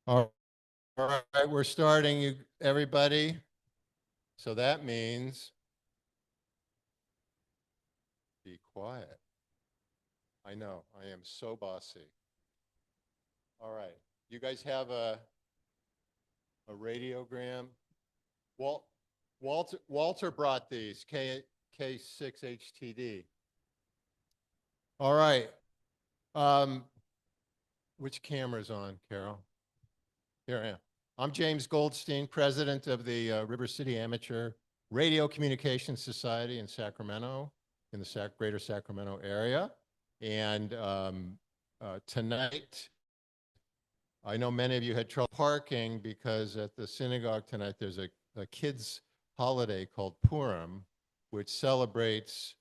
All right, we're starting, everybody. So that means be quiet. I know, I am so bossy. All right, you guys have a radiogram? Walt, Walter brought these, K6HTD. All right, which camera's on, Carol? Here I am. I'm James Goldstene, president of the River City Amateur Radio Communications Society in Sacramento, in the greater Sacramento area. And tonight, I know many of you had trouble parking because at the synagogue tonight, there's a kids' holiday called Purim, which celebrates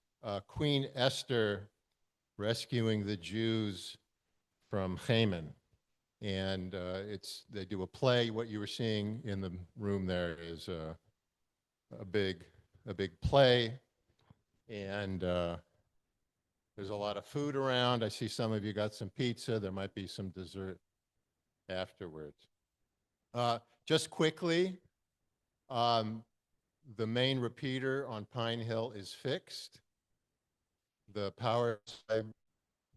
Queen Esther rescuing the Jews from Haman. And they do a play. What you were seeing in the room there is a big play, and there's a lot of food around. I see some of you got some pizza. There might be some dessert afterwards. Just quickly, the main repeater on Pine Hill is fixed. The power,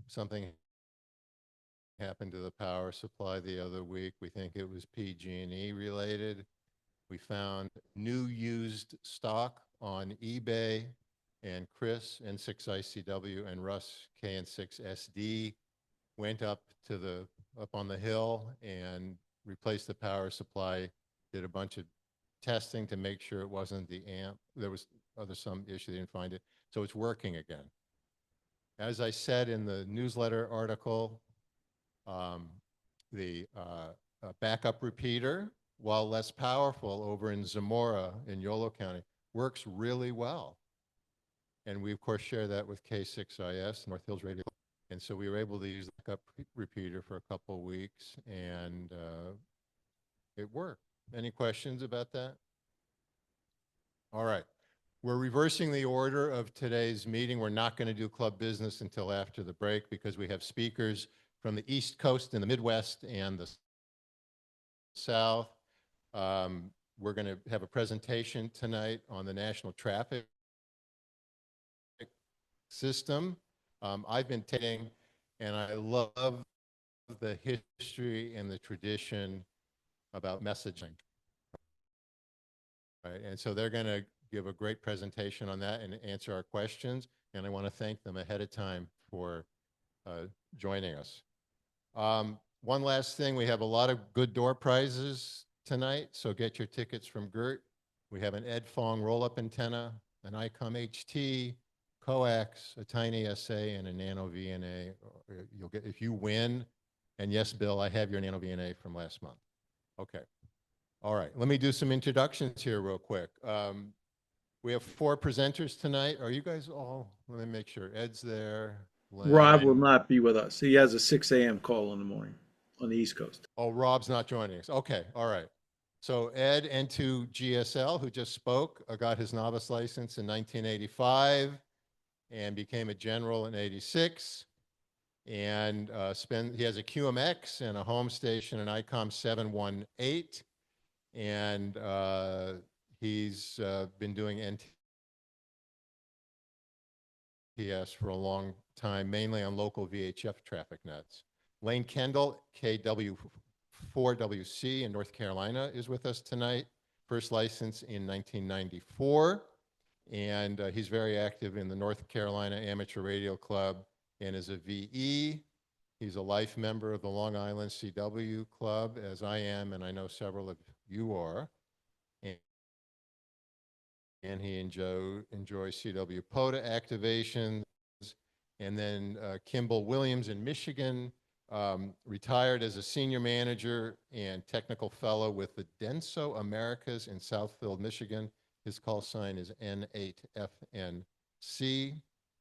something happened to the power supply the other week. We think it was PG&E related. We found new used stock on eBay, and Chris, N6ICW, and Russ, KN6SD, went up on the hill and replaced the power supply, did a bunch of testing to make sure it wasn't the amp. There was some issue, they didn't find it. So it's working again. As I said in the newsletter article, the backup repeater, while less powerful over in Zamora in Yolo County, works really well. And we, of course, share that with K6IS, North Hills Radio. And so we were able to use the backup repeater for a couple of weeks, and it worked. Any questions about that? All right. We're reversing the order of today's meeting. We're not going to do club business until after the break because we have speakers from the East Coast and the Midwest and the South. We're going to have a presentation tonight on the National Traffic System. I've been taking, and I love the history and the tradition about messaging. Right, and so they're going to give a great presentation on that and answer our questions, and I want to thank them ahead of time for joining us. One last thing, we have a lot of good door prizes tonight, so get your tickets from Gert. We have an Ed Fong roll-up antenna, an ICOM HT, coax, a TinySA, and a Nano VNA. You'll get, if you win, and yes, Bill, I have your Nano VNA from last month. Okay. All right, let me do some introductions here real quick. We have 4 presenters tonight. Are you guys all, let me make sure, Ed's there. Len. Rob will not be with us. He has a 6 a.m. call in the morning on the East Coast. Oh, Rob's not joining us. Okay, all right. So Ed N2 GSL, who just spoke, got his novice license in 1985 and became a general in 86. And he has a QMX and a home station, an ICOM 718. And he's been doing NTS for a long time, mainly on local VHF traffic nets. Lane Kendall, KW4WC in North Carolina, is with us tonight. First license in 1994. And he's very active in the North Carolina Amateur Radio Club and is a VE. He's a life member of the Long Island CW Club, as I am, and I know several of you are. And he enjoys CW POTA activations. And then Kimball Williams in Michigan, retired as a senior manager and technical fellow with the Denso Americas in Southfield, Michigan. His call sign is N8FNC.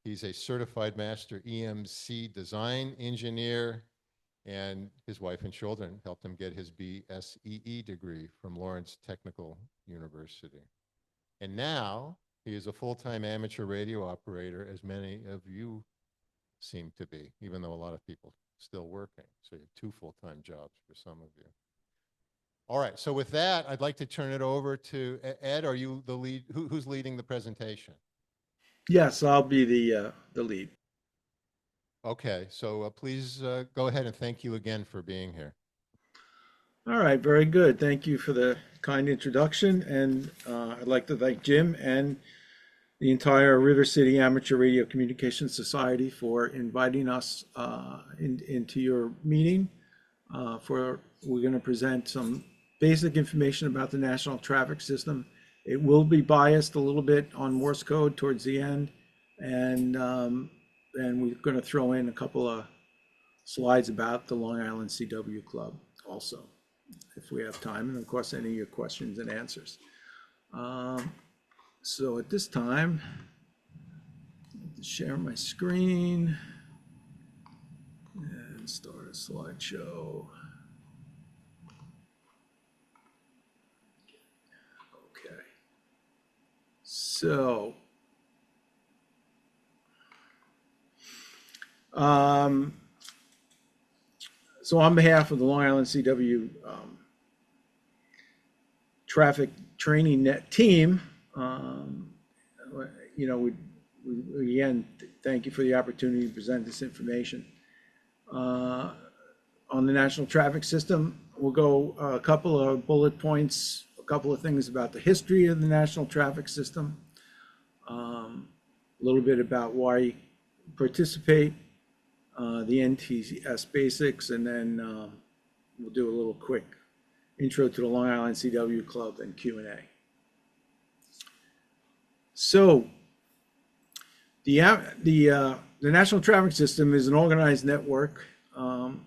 He's a certified master EMC design engineer, and his wife and children helped him get his BSEE degree from Lawrence Technical University. And now he is a full-time amateur radio operator, as many of you seem to be, even though a lot of people still working. So you have 2 full-time jobs for some of you. All right, so with that, I'd like to turn it over to Ed. Are you the lead? Who's leading the presentation? Yes, I'll be the lead. Okay, so please go ahead, and thank you again for being here. All right, very good. Thank you for the kind introduction, and I'd like to thank Jim and the entire River City Amateur Radio Communication Society for inviting us into your meeting. We're going to present some basic information about the National Traffic System. It will be biased a little bit on Morse code towards the end, and we're going to throw in a couple of slides about the Long Island CW Club also, if we have time, and of course any of your questions and answers. So at this time, I'll share my screen and start a slideshow. Okay. So, on behalf of the Long Island CW Traffic Training Net team, we again thank you for the opportunity to present this information. On the National Traffic System, we'll go a couple of bullet points, a couple of things about the history of the National Traffic System, a little bit about why you participate, the NTS basics, and then we'll do a little quick intro to the Long Island CW Club and Q&A. So the National Traffic System is an organized network of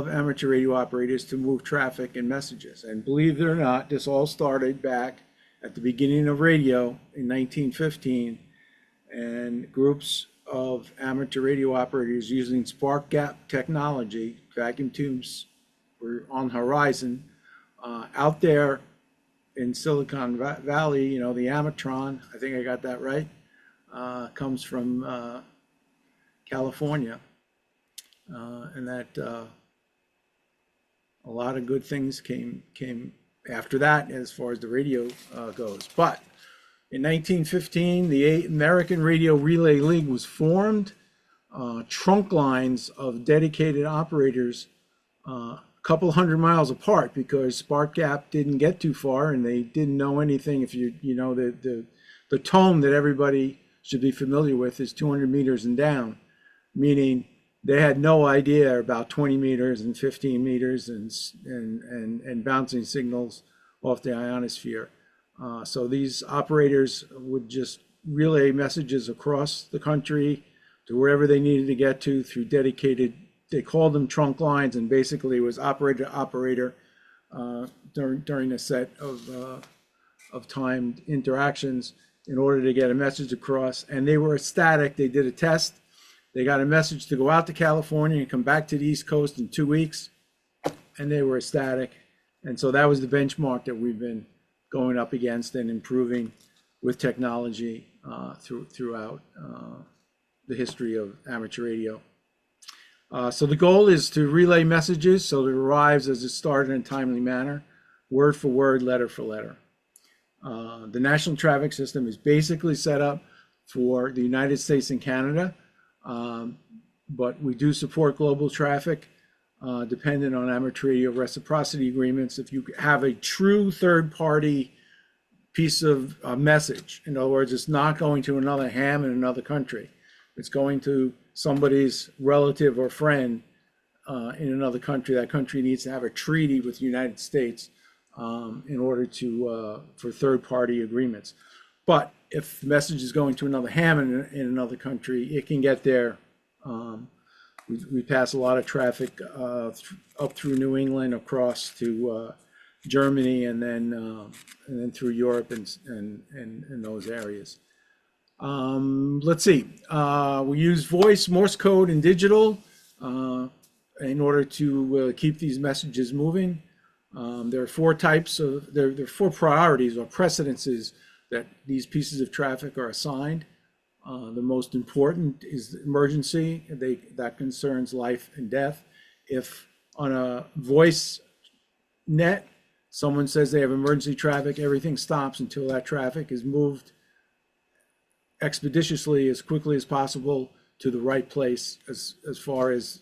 amateur radio operators to move traffic and messages. And believe it or not, this all started back at the beginning of radio in 1915, and groups of amateur radio operators using spark gap technology, vacuum tubes were on horizon, out there in Silicon Valley. The Amatron, I think I got that right, comes from California, and that a lot of good things came after that as far as the radio goes. But in 1915, the American Radio Relay League was formed. Trunk lines of dedicated operators a couple hundred miles apart, because spark gap didn't get too far and they didn't know anything. If the tone that everybody should be familiar with is 200 meters and down, meaning they had no idea about 20 meters and 15 meters and bouncing signals off the ionosphere. So these operators would just relay messages across the country to wherever they needed to get to through dedicated, they called them trunk lines, and basically it was operator to operator during a set of timed interactions in order to get a message across. And they were static. They did a test. They got a message to go out to California and come back to the East Coast in 2 weeks, and they were static. And so that was the benchmark that we've been going up against and improving with technology throughout the history of amateur radio. So the goal is to relay messages so that it arrives as it started in a timely manner, word for word, letter for letter. The National Traffic System is basically set up for the United States and Canada, but we do support global traffic dependent on amateur radio reciprocity agreements. If you have a true third-party piece of message, in other words, it's not going to another ham in another country. It's going to somebody's relative or friend in another country. That country needs to have a treaty with the United States in order to for third-party agreements. But if the message is going to another ham in another country, it can get there. We pass a lot of traffic up through New England, across to Germany, and then through Europe and those areas. Let's see. We use voice, Morse code, and digital in order to keep these messages moving. There are four types of, there are four priorities or precedences that these pieces of traffic are assigned. The most important is the emergency. That concerns life and death. If on a voice net, someone says they have emergency traffic, everything stops until that traffic is moved expeditiously as quickly as possible to the right place as far as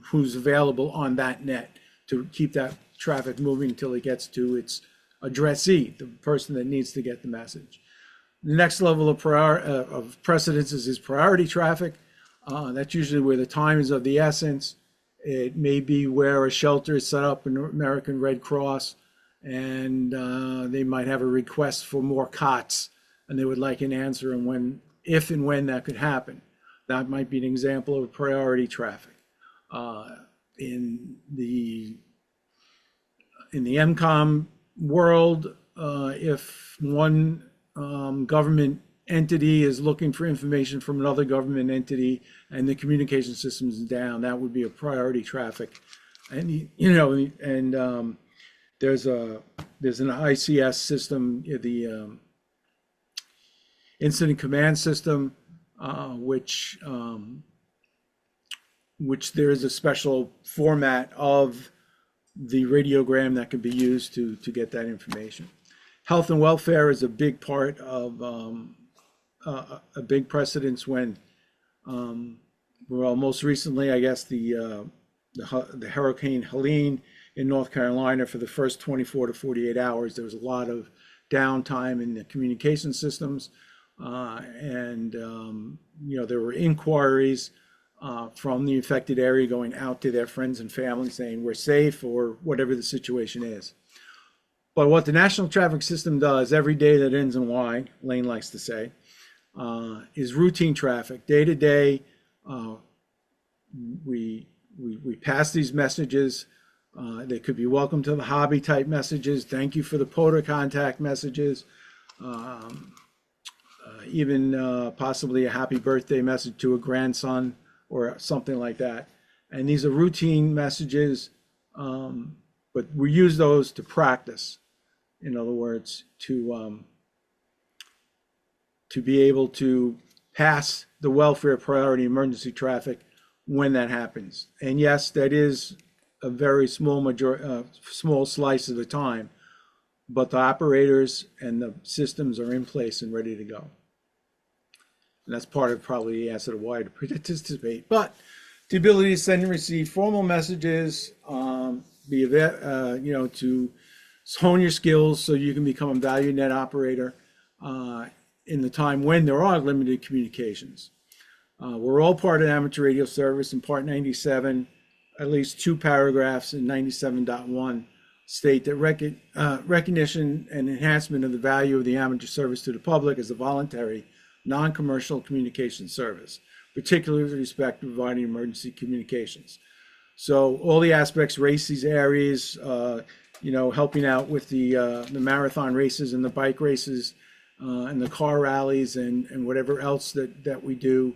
who's available on that net to keep that traffic moving until it gets to its addressee, the person that needs to get the message. The next level of precedence is priority traffic. That's usually where the time is of the essence. It may be where a shelter is set up, an American Red Cross, and they might have a request for more cots, and they would like an answer on when, if and when that could happen. That might be an example of priority traffic. In the MCOM world, if one government entity is looking for information from another government entity and the communication system is down, that would be a priority traffic. And there's an ICS system, the incident command system, which there is a special format of the radiogram that can be used to get that information. Health and welfare is a big part of a big precedence when, well, most recently, I guess the Hurricane Helene in North Carolina, for the first 24 to 48 hours, there was a lot of downtime in the communication systems, and there were inquiries from the affected area going out to their friends and family saying we're safe or whatever the situation is. But what the National Traffic System does every day that ends in Y, Lane likes to say, is routine traffic. Day to day, we pass these messages. They could be welcome to the hobby type messages, thank you for the POTA contact messages, even possibly a happy birthday message to a grandson or something like that. And these are routine messages, but we use those to practice. In other words, to be able to pass the welfare priority emergency traffic when that happens. And yes, that is a very small small slice of the time, but the operators and the systems are in place and ready to go. And that's part of probably the answer to why to participate. But the ability to send and receive formal messages, to hone your skills so you can become a value net operator in the time when there are limited communications. We're all part of amateur radio service. In Part 97, at least 2 paragraphs in 97.1 state that recognition and enhancement of the value of the amateur service to the public as a voluntary, non-commercial communication service, particularly with respect to providing emergency communications. So all the aspects, races, areas, helping out with the marathon races and the bike races and the car rallies and whatever else that we do,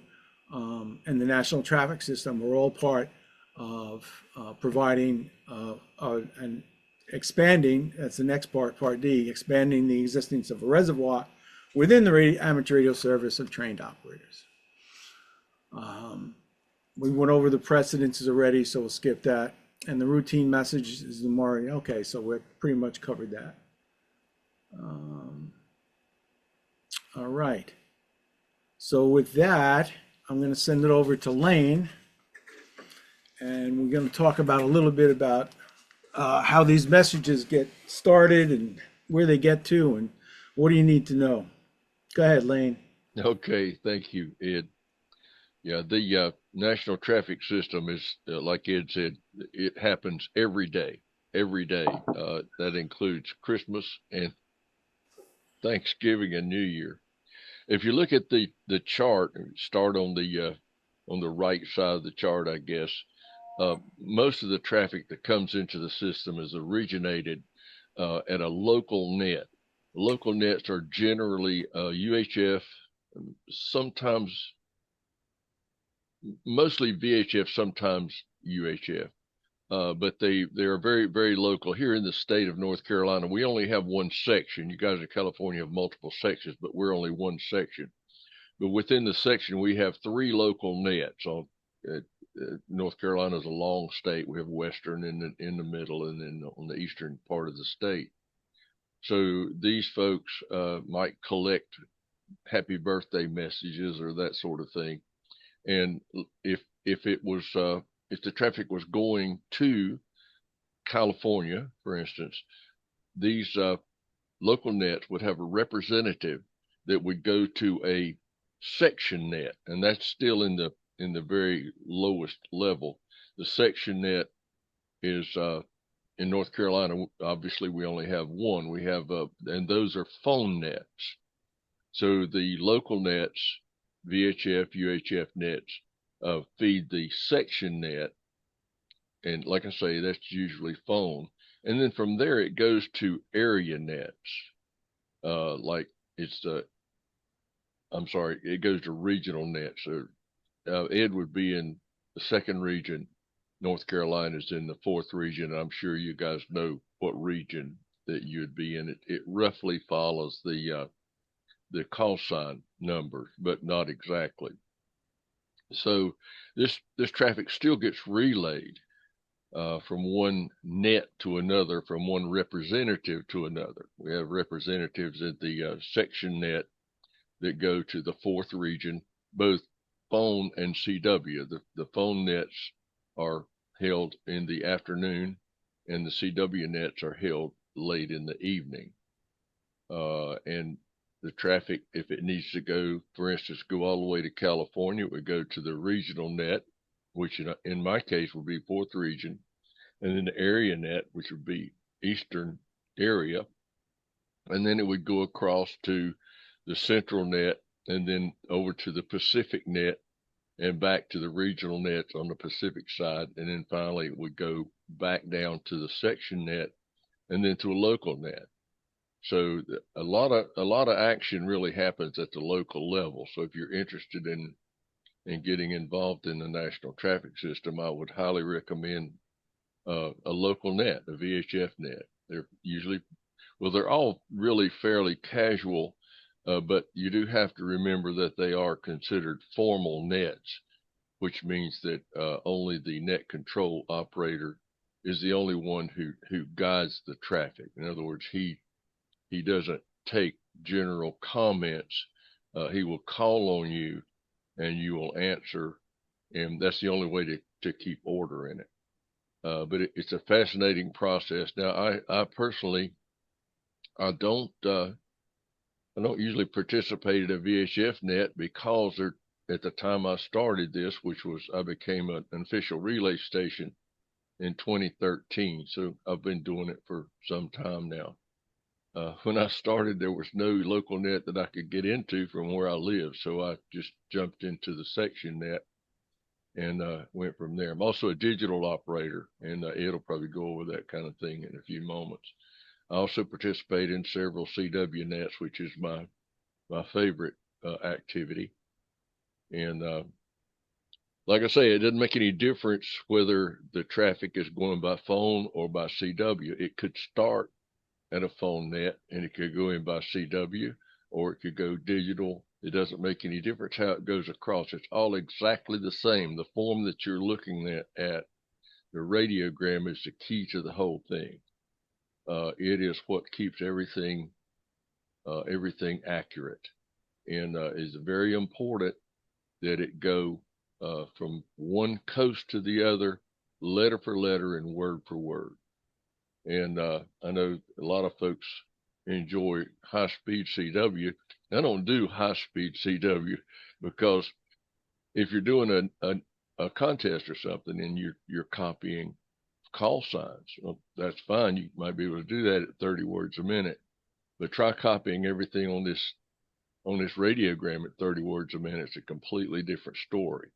and the national traffic system, we're all part of providing and expanding, that's the next part, Part D, expanding the existence of a reservoir within the amateur radio service of trained operators. We went over the precedences already, so we'll skip that. And the routine message is the more, okay, so we've pretty much covered that. All right. So with that, I'm going to send it over to Lane. And we're going to talk about a little bit about how these messages get started and where they get to and what do you need to know. Go ahead, Lane. Okay, thank you, Ed. Yeah, the national traffic system is, like Ed said, it happens every day, every day. That includes Christmas and Thanksgiving and New Year. If you look at the chart, start on the right side of the chart, I guess, most of the traffic that comes into the system is originated at a local net. Local nets are generally UHF, sometimes, mostly VHF, sometimes UHF, but they are very, very local. Here in the state of North Carolina, we only have one section. You guys in California have multiple sections, but we're only one section. But within the section, we have 3 local nets North Carolina is a long state. We have western in the middle, and then on the eastern part of the state. So these folks might collect happy birthday messages or that sort of thing. And if the traffic was going to California, for instance, these local nets would have a representative that would go to a section net, and that's still in the very lowest level. The section net is in North Carolina. Obviously, we only have one. We have and those are phone nets. So the local nets, VHF, UHF nets, feed the section net, and like I say, that's usually phone. And then from there, it goes to area nets. Like it's I'm sorry, it goes to regional nets. So Ed would be in the second region. North Carolina is in the fourth region. I'm sure you guys know what region that you'd be in. It roughly follows the call sign numbers, but not exactly. So this traffic still gets relayed from one net to another, from one representative to another. We have representatives at the section net that go to the fourth region, both phone and CW. The phone nets are held in the afternoon, and the CW nets are held late in the evening. And the traffic, if it needs to go, for instance, go all the way to California, it would go to the regional net, which in my case would be fourth region, and then the area net, which would be eastern area, and then it would go across to the central net, and then over to the Pacific net, and back to the regional nets on the Pacific side, and then finally it would go back down to the section net, and then to a local net. So a lot of action really happens at the local level. So if you're interested in getting involved in the national traffic system, I would highly recommend a local net, a VHF net. They're usually, well, they're all really fairly casual, but you do have to remember that they are considered formal nets, which means that only the net control operator is the only one who guides the traffic. In other words, he doesn't take general comments. He will call on you, and you will answer, and that's the only way to keep order in it. But it's a fascinating process. Now, I personally, I don't usually participate in a VHF net because at the time I started this, which was I became an official relay station in 2013. So I've been doing it for some time now. When I started, there was no local net that I could get into from where I live, so I just jumped into the section net and went from there. I'm also a digital operator, and Ed will probably go over that kind of thing in a few moments. I also participate in several CW nets, which is my favorite activity. And like I say, it doesn't make any difference whether the traffic is going by phone or by CW. It could start at a phone net, and it could go in by CW, or it could go digital. It doesn't make any difference how it goes across. It's all exactly the same. The form that you're looking at, the radiogram, is the key to the whole thing. It is what keeps everything accurate, and it's very important that it go from one coast to the other, letter for letter and word for word. And I know a lot of folks enjoy high-speed CW. I don't do high-speed CW because if you're doing a contest or something and you're copying call signs, well, that's fine. You might be able to do that at 30 words a minute, but try copying everything on this radiogram at 30 words a minute. It's a completely different story.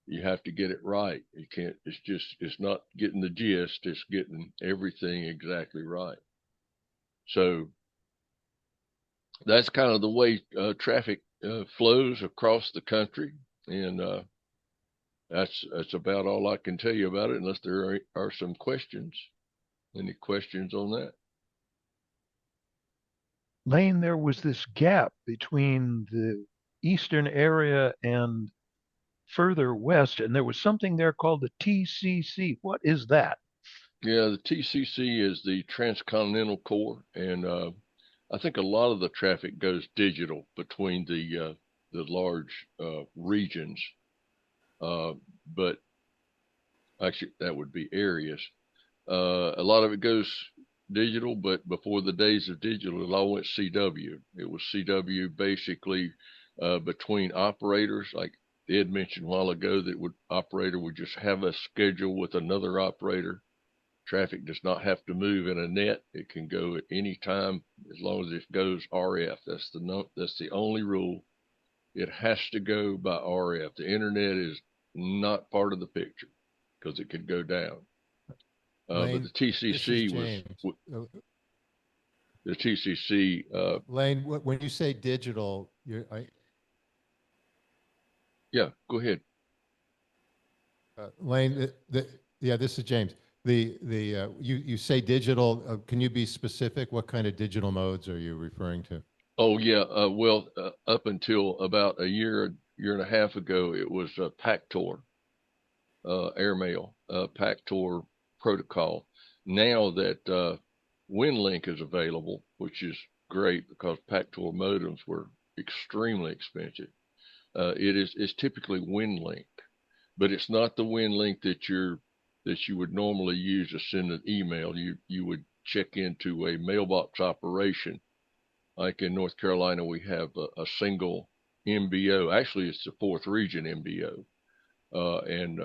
You have to get it right. You can't, it's not getting the gist, it's getting everything exactly right. So that's kind of the way traffic flows across the country. And that's about all I can tell you about it, unless there are some questions. Any questions on that? Lane, there was this gap between the eastern area and further west, and there was something there called the TCC. What is that? Yeah, the TCC is the Transcontinental Core, and I think a lot of the traffic goes digital between the large regions, but actually that would be areas. A lot of it goes digital, but before the days of digital, it all went CW. It was CW basically between operators, like Ed mentioned a while ago, that operator would just have a schedule with another operator. Traffic does not have to move in a net. It can go at any time as long as it goes RF. That's the only rule. It has to go by RF. The internet is not part of the picture because it could go down. Lane, but the TCC was the TCC. Lane, when you say digital, Yeah, go ahead. Lane, yeah, this is James. You say digital. Can you be specific? What kind of digital modes are you referring to? Oh yeah. Well, up until about a year and a half ago, it was PACTOR, airmail, PACTOR protocol. Now that WinLink is available, which is great because PACTOR modems were extremely expensive. It's typically WinLink, but it's not the WinLink that you would normally use to send an email. You would check into a mailbox operation. Like in North Carolina, we have a single MBO. Actually, it's the 4th region MBO, and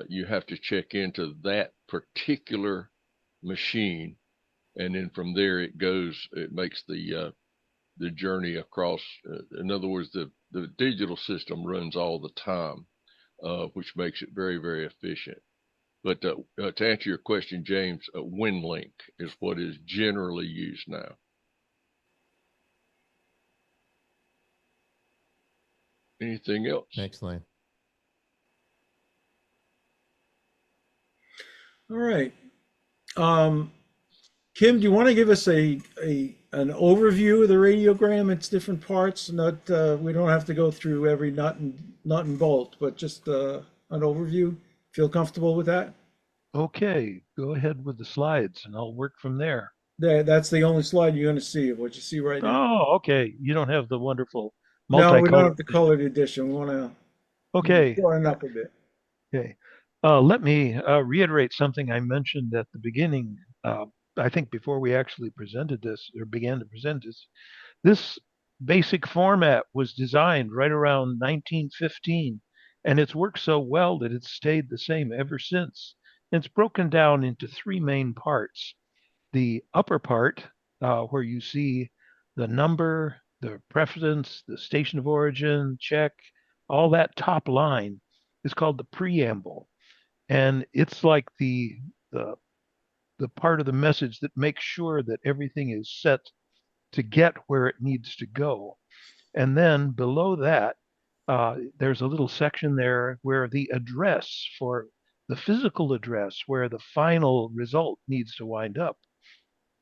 you have to check into that particular machine, and then from there it makes the journey across. In other words, the digital system runs all the time, which makes it very, very efficient. But to answer your question, James, WinLink is what is generally used now. Anything else? Thanks, Lane. All right. Kim, do you want to give us an overview of the radiogram, its different parts? Not we don't have to go through every nut and bolt, but just an overview. Feel comfortable with that? Okay, go ahead with the slides and I'll work from there. That's the only slide you're going to see of what you see right now. Oh, okay. You don't have the wonderful No, we don't multicolored. have the colored edition. We want to Okay. shorten up a bit. Okay. Let me reiterate something I mentioned at the beginning. I think before we actually presented this or began to present this, this basic format was designed right around 1915, and it's worked so well that it's stayed the same ever since. It's broken down into 3 main parts. The upper part, where you see the number, the preference, the station of origin, check, all that top line is called the preamble. And it's like the part of the message that makes sure that everything is set to get where it needs to go. And then below that, there's a little section there where the address for the physical address where the final result needs to wind up.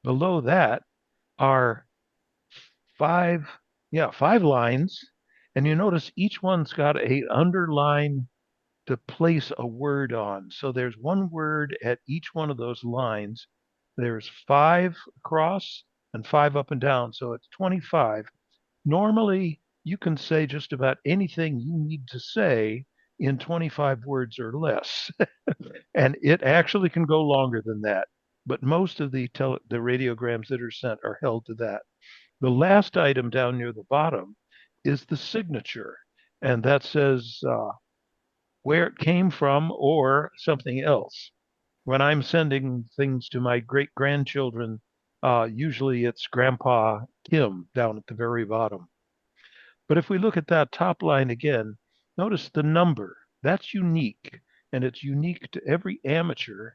Below that are 5 lines, and you notice each one's got a underline to place a word on. So there's one word at each one of those lines. There's 5 across and 5 up and down, so it's 25. Normally, you can say just about anything you need to say in 25 words or less. And it actually can go longer than that. But most of the radiograms that are sent are held to that. The last item down near the bottom is the signature. And that says where it came from or something else. When I'm sending things to my great-grandchildren, usually it's Grandpa Kim down at the very bottom. But if we look at that top line again, notice the number. That's unique, and it's unique to every amateur.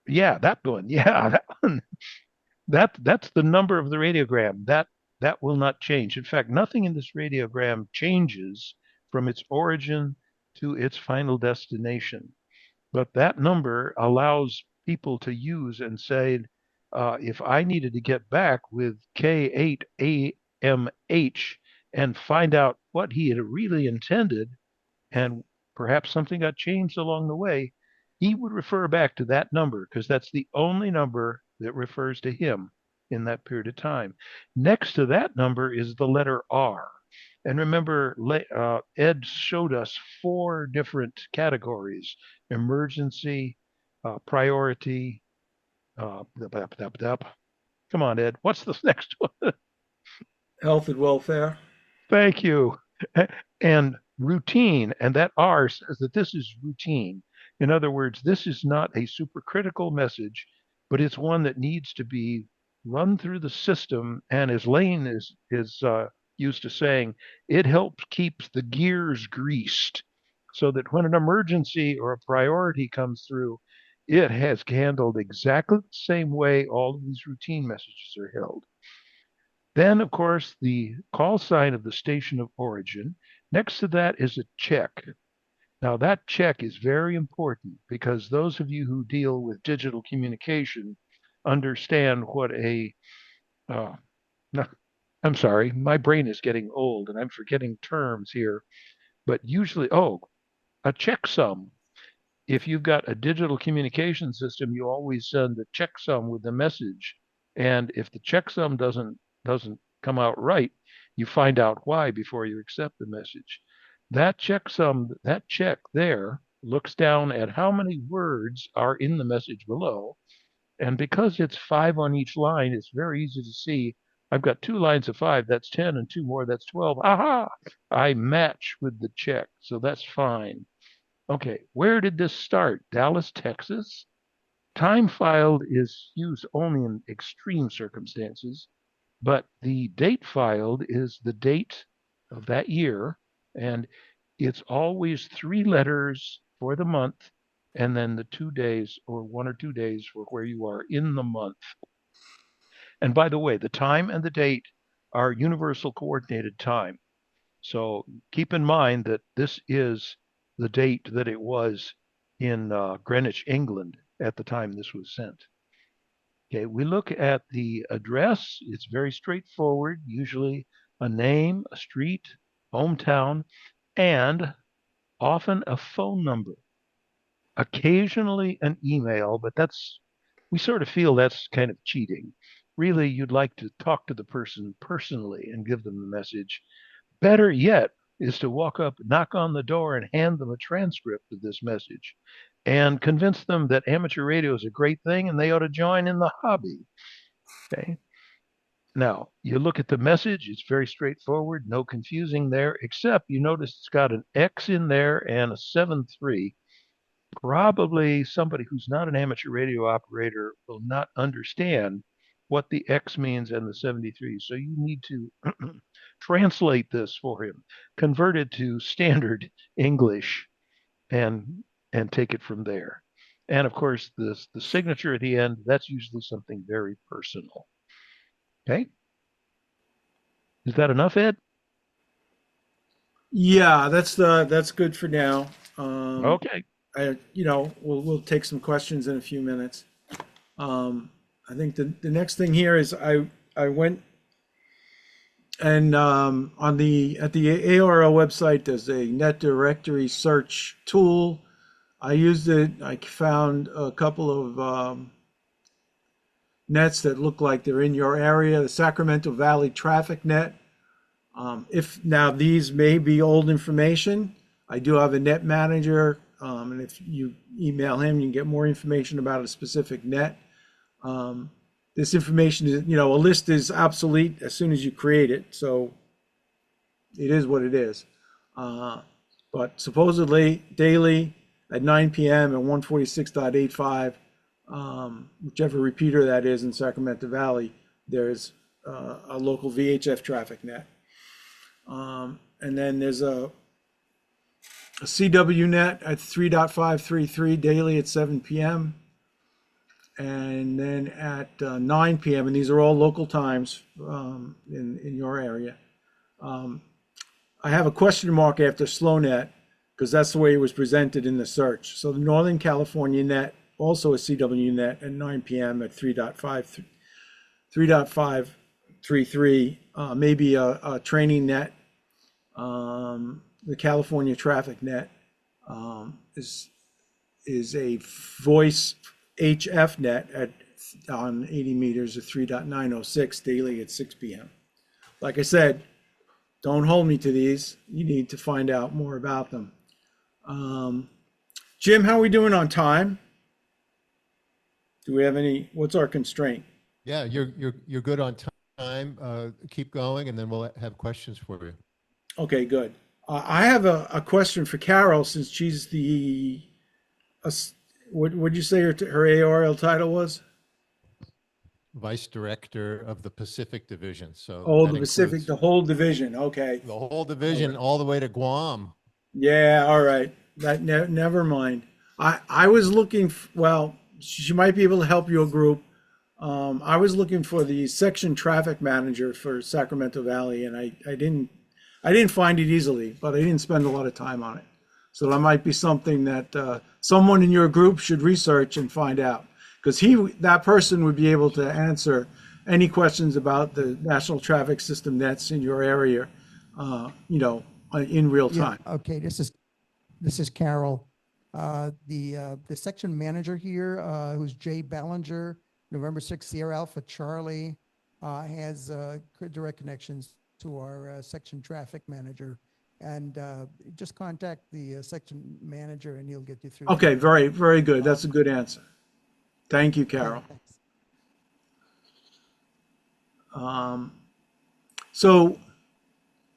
Yeah, that one. Yeah, that one. That's the number of the radiogram. That will not change. In fact, nothing in this radiogram changes from its origin to its final destination. But that number allows people to use and say, if I needed to get back with K8AMH and find out what he had really intended, and perhaps something got changed along the way, he would refer back to that number because that's the only number that refers to him in that period of time. Next to that number is the letter R. And remember, Ed showed us 4 different categories: emergency, priority. Come on, Ed. What's the next one? Health and welfare. Thank you. And routine. And that R says that this is routine. In other words, this is not a supercritical message, but it's one that needs to be run through the system. And as Lane is used to saying, it helps keeps the gears greased so that when an emergency or a priority comes through, it has handled exactly the same way all of these routine messages are held. Then, of course, the call sign of the station of origin. Next to that is a check. Now, that check is very important because those of you who deal with digital communication understand what no, I'm sorry, my brain is getting old and I'm forgetting terms here. But usually, a checksum. If you've got a digital communication system, you always send a checksum with the message. And if the checksum doesn't come out right, you find out why before you accept the message. That checksum, that check there looks down at how many words are in the message below. And because it's 5 on each line, it's very easy to see. I've got 2 lines of 5, that's 10, and 2 more, that's 12. Aha! I match with the check, so that's fine. Okay, where did this start? Dallas, Texas? Time filed is used only in extreme circumstances, but the date filed is the date of that year, and it's always 3 letters for the month, and then the 2 days or 1 or 2 days for where you are in the month. And by the way, the time and the date are universal coordinated time. So keep in mind that this is the date that it was in Greenwich, England at the time this was sent. Okay, we look at the address. It's very straightforward, usually a name, a street, hometown, and often a phone number. Occasionally an email, but we sort of feel that's kind of cheating. Really, you'd like to talk to the person personally and give them the message. Better yet is to walk up, knock on the door, and hand them a transcript of this message and convince them that amateur radio is a great thing and they ought to join in the hobby. Okay. Now, you look at the message, it's very straightforward, no confusing there, except you notice it's got an X in there and a 7-3. Probably somebody who's not an amateur radio operator will not understand what the X means and the 73. So you need to translate this for him, convert it to standard English, and take it from there. And of course, the signature at the end, that's usually something very personal. Okay? Is that enough, Ed? Yeah, that's good for now. Okay. We'll take some questions in a few minutes. I think the next thing here is I went and at the ARRL website, there's a net directory search tool. I used it. I found a couple of nets that look like they're in your area. The Sacramento Valley Traffic Net. If now these may be old information, I do have a net manager, and if you email him, you can get more information about a specific net. This information is, a list is obsolete as soon as you create it, so it is what it is. But supposedly daily at 9 p.m. at 146.85, whichever repeater that is in Sacramento Valley, there's a local VHF traffic net. And then there's a CW net at 3.533 daily at 7 p.m. And then at 9 p.m., and these are all local times in your area. I have a question mark after SlowNet because that's the way it was presented in the search. So the Northern California net, also a CW net at 9 p.m. at 3.533, maybe a training net. The California Traffic Net is a voice HF net on 80 meters of 3.906 daily at 6 p.m. Like I said, don't hold me to these. You need to find out more about them. Jim, how are we doing on time? Do we have any, what's our constraint? Yeah, you're good on time. Keep going, and then we'll have questions for you. Okay, good. I have a question for Carol, since she's the, what would you say her ARRL title was? Vice Director of the Pacific Division. So Oh, that the Pacific, includes the whole division. Okay. the whole division all the way to Guam. Yeah, all right. That never mind. I was looking, well, she might be able to help your group. I was looking for the section traffic manager for Sacramento Valley, and I didn't find it easily, but I didn't spend a lot of time on it. So that might be something that someone in your group should research and find out, because that person would be able to answer any questions about the national traffic system nets in your area, in real time. Yeah, okay, this is Carol. The section manager here, who's Jay Ballinger, November 6th, Sierra Alpha Charlie, has direct connections to our section traffic manager. And just contact the section manager and he'll get you through. Okay, very, very good. That's a good answer. Thank you, Carol. So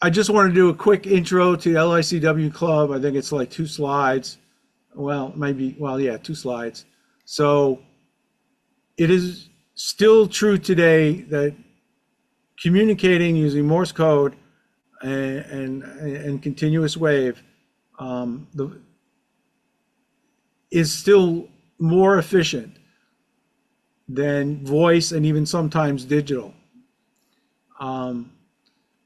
I just want to do a quick intro to the LICW Club. I think it's like 2 slides. Well, maybe, well, yeah, 2 slides. So it is still true today that communicating using Morse code and continuous wave is still more efficient than voice and even sometimes digital.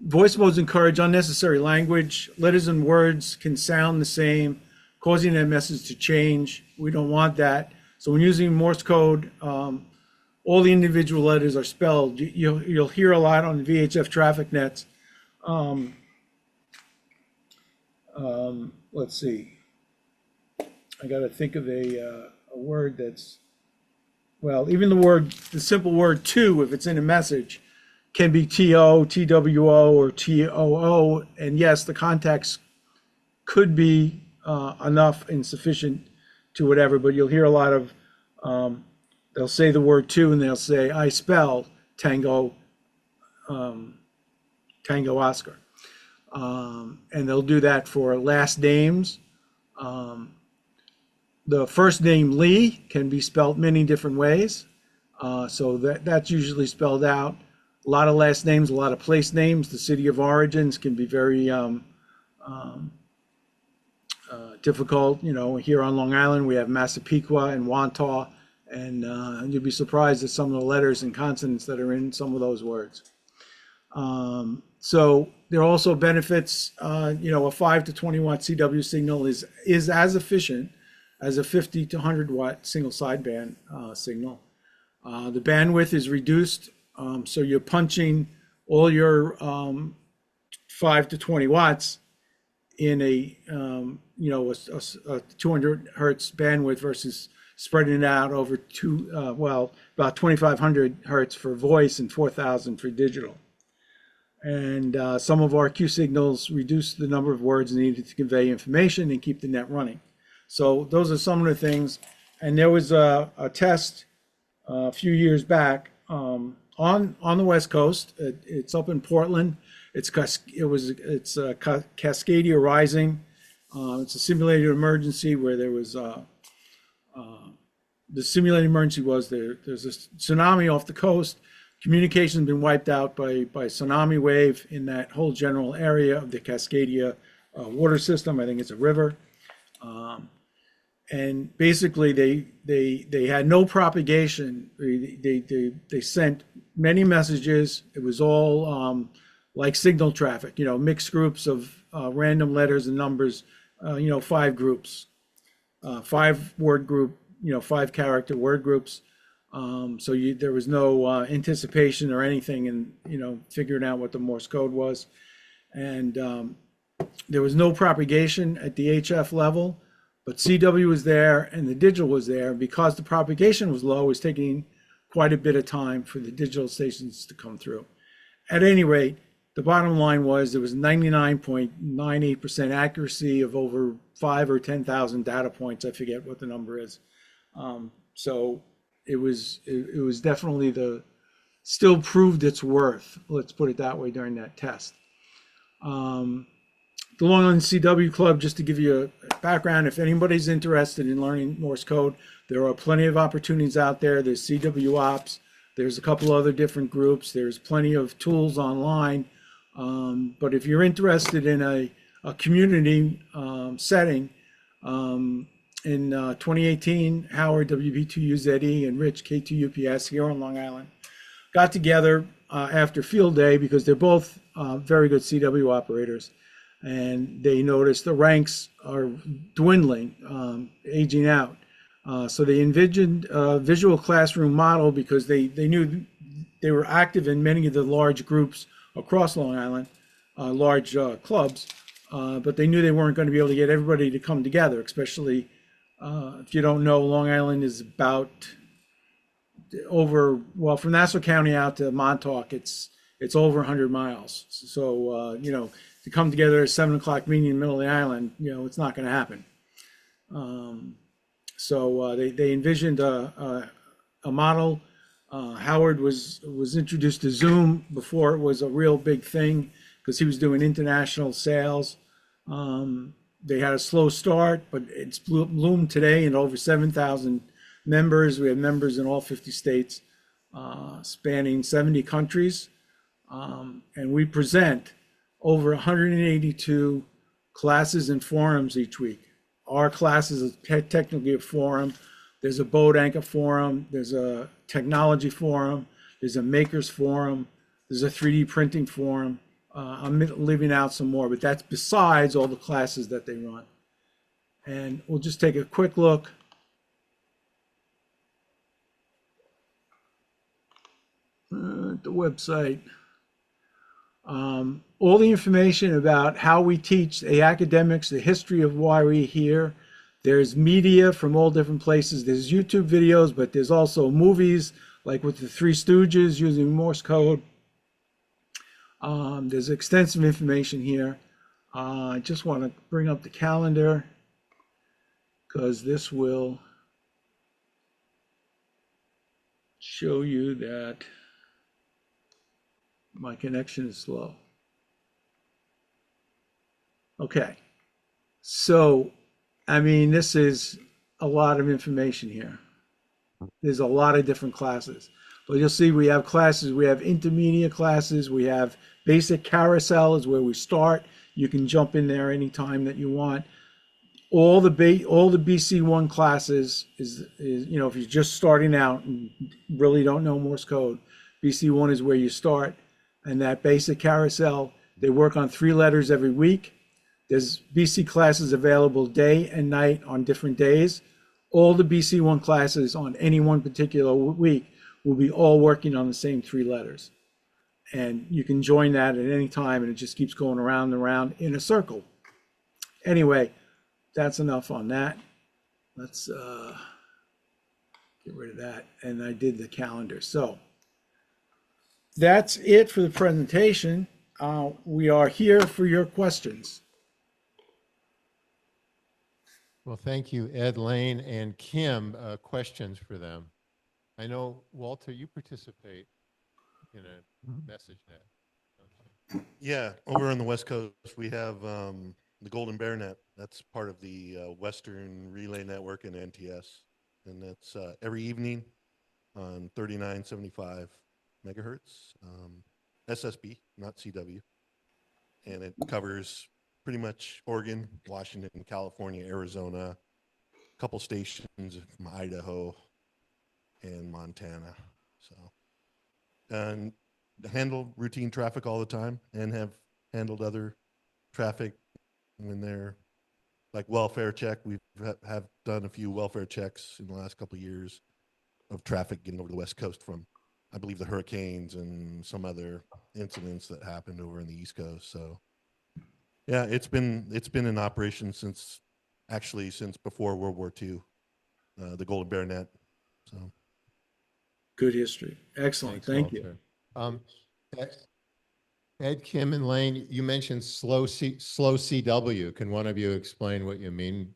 Voice modes encourage unnecessary language. Letters and words can sound the same, causing that message to change. We don't want that. So when using Morse code, all the individual letters are spelled. You'll hear a lot on VHF traffic nets. Let's see. I got to think of a word that's, well, even the simple word to, if it's in a message, can be TO, TWO, or TOO. And yes, the context could be enough and sufficient to whatever, but you'll hear a lot of, they'll say the word to and they'll say, I spell Tango, Tango Oscar. And they'll do that for last names. The first name Lee can be spelled many different ways. So that's usually spelled out. A lot of last names, a lot of place names. The city of origins can be very difficult. Here on Long Island, we have Massapequa and Wantagh, and you'd be surprised at some of the letters and consonants that are in some of those words. So there are also benefits. A 5 to 20 watt CW signal is as efficient as a 50 to 100 watt single sideband signal. The bandwidth is reduced, so you're punching all your 5 to 20 watts in a 200 hertz bandwidth versus spreading it out over about 2,500 hertz for voice and 4,000 for digital. And some of our Q signals reduce the number of words needed to convey information and keep the net running. So those are some of the things. And there was a test a few years back on the West Coast. It's up in Portland. It's Cascadia Rising. It's a simulated emergency where there was the simulated emergency was there's a tsunami off the coast. Communication has been wiped out by tsunami wave in that whole general area of the Cascadia water system. I think it's a river. And basically they had no propagation. They sent many messages. It was all like signal traffic, mixed groups of random letters and numbers, 5 groups, 5 word group, 5 character word groups. So there was no anticipation or anything in, figuring out what the Morse code was. And There was no propagation at the HF level, but CW was there and the digital was there. Because the propagation was low, it was taking quite a bit of time for the digital stations to come through. At any rate, the bottom line was there was 99.98% accuracy of over 5 or 10,000 data points. I forget what the number is. So it was definitely still proved its worth. Let's put it that way during that test. The Long Island CW Club, just to give you a background, if anybody's interested in learning Morse code, there are plenty of opportunities out there. There's CW Ops. There's a couple other different groups. There's plenty of tools online. But if you're interested in a community setting, in 2018, Howard, WB2UZE, and Rich, K2UPS, here on Long Island, got together after field day because they're both very good CW operators. And they noticed the ranks are dwindling, aging out. So they envisioned a visual classroom model because they knew they were active in many of the large groups across Long Island, large clubs, but they knew they weren't going to be able to get everybody to come together, especially if you don't know, Long Island is about from Nassau County out to Montauk, it's over 100 miles. So, to come together at a 7 o'clock meeting in the middle of the island, it's not going to happen. So they envisioned a model. Howard was introduced to Zoom before it was a real big thing because he was doing international sales. They had a slow start, but it's bloomed today in over 7,000 members. We have members in all 50 states, spanning 70 countries. And we present over 182 classes and forums each week. Our class is technically a forum. There's a boat anchor forum. There's a technology forum. There's a makers forum. There's a 3D printing forum. I'm leaving out some more, but that's besides all the classes that they run. And we'll just take a quick look. At the website. All the information about how we teach the academics, the history of why we're here. There's media from all different places. There's YouTube videos, but there's also movies, like with the Three Stooges using Morse code. There's extensive information here. I just want to bring up the calendar because this will show you that my connection is slow. Okay, so this is a lot of information here. There's a lot of different classes, but you'll see we have classes. We have intermediate classes. We have basic carousel is where we start. You can jump in there anytime that you want. All the BC1 classes is if you're just starting out and really don't know Morse code, BC1 is where you start. And that basic carousel, they work on 3 letters every week. There's BC classes available day and night on different days. All the BC1 classes on any one particular week will be all working on the same 3 letters. And you can join that at any time, and it just keeps going around and around in a circle. Anyway, that's enough on that. Let's get rid of that. And I did the calendar. So that's it for the presentation. We are here for your questions. Well, thank you, Ed, Lane, and Kim. Questions for them. I know, Walter, you participate in a message net. Yeah, over on the West Coast, we have the Golden Bear Net. That's part of the Western Relay Network and NTS. And that's every evening on 3975 megahertz, SSB, not CW. And it covers pretty much Oregon, Washington, California, Arizona, a couple stations from Idaho and Montana. So, and handle routine traffic all the time and have handled other traffic when they're like welfare check. We have done a few welfare checks in the last couple of years of traffic getting over the West Coast from, I believe, the hurricanes and some other incidents that happened over in the East Coast. So Yeah, it's been in operation since before World War II, the Golden Bear Net. So Good history. Excellent. Thanks, Thank you. Walter. Ed, Kim, and Lane, you mentioned slow CW. Can one of you explain what you mean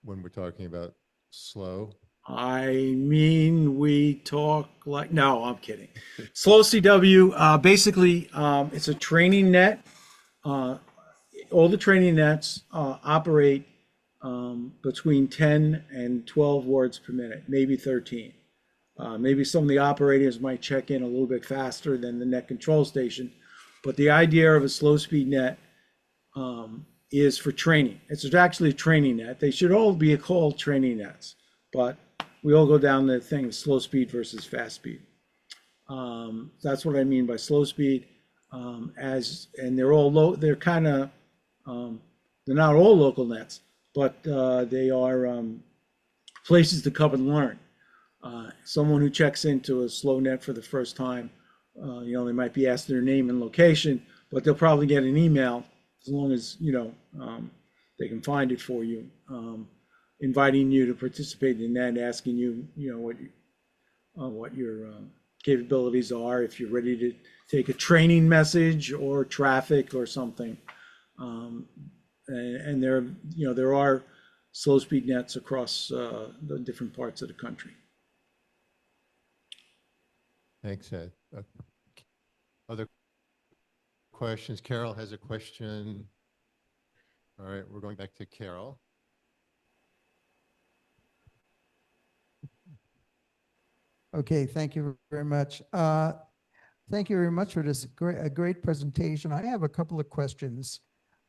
when we're talking about slow? I mean, we talk like, no, I'm kidding. Slow CW, basically, it's a training net. All the training nets operate between 10 and 12 words per minute, maybe 13. Maybe some of the operators might check in a little bit faster than the net control station. But the idea of a slow speed net is for training. It's actually a training net. They should all be called training nets, but we all go down the thing of slow speed versus fast speed. That's what I mean by slow speed. And they're all low. They're kind of they're not all local nets, but they are places to come and learn. Someone who checks into a slow net for the first time, they might be asked their name and location, but they'll probably get an email as long as they can find it for you, inviting you to participate in that, asking you, what your capabilities are, if you're ready to take a training message or traffic or something. And there are slow speed nets across the different parts of the country. Thanks, Ed. Other questions? Carol has a question. All right, we're going back to Carol. Okay, thank you very much. Thank you very much for this great presentation. I have a couple of questions.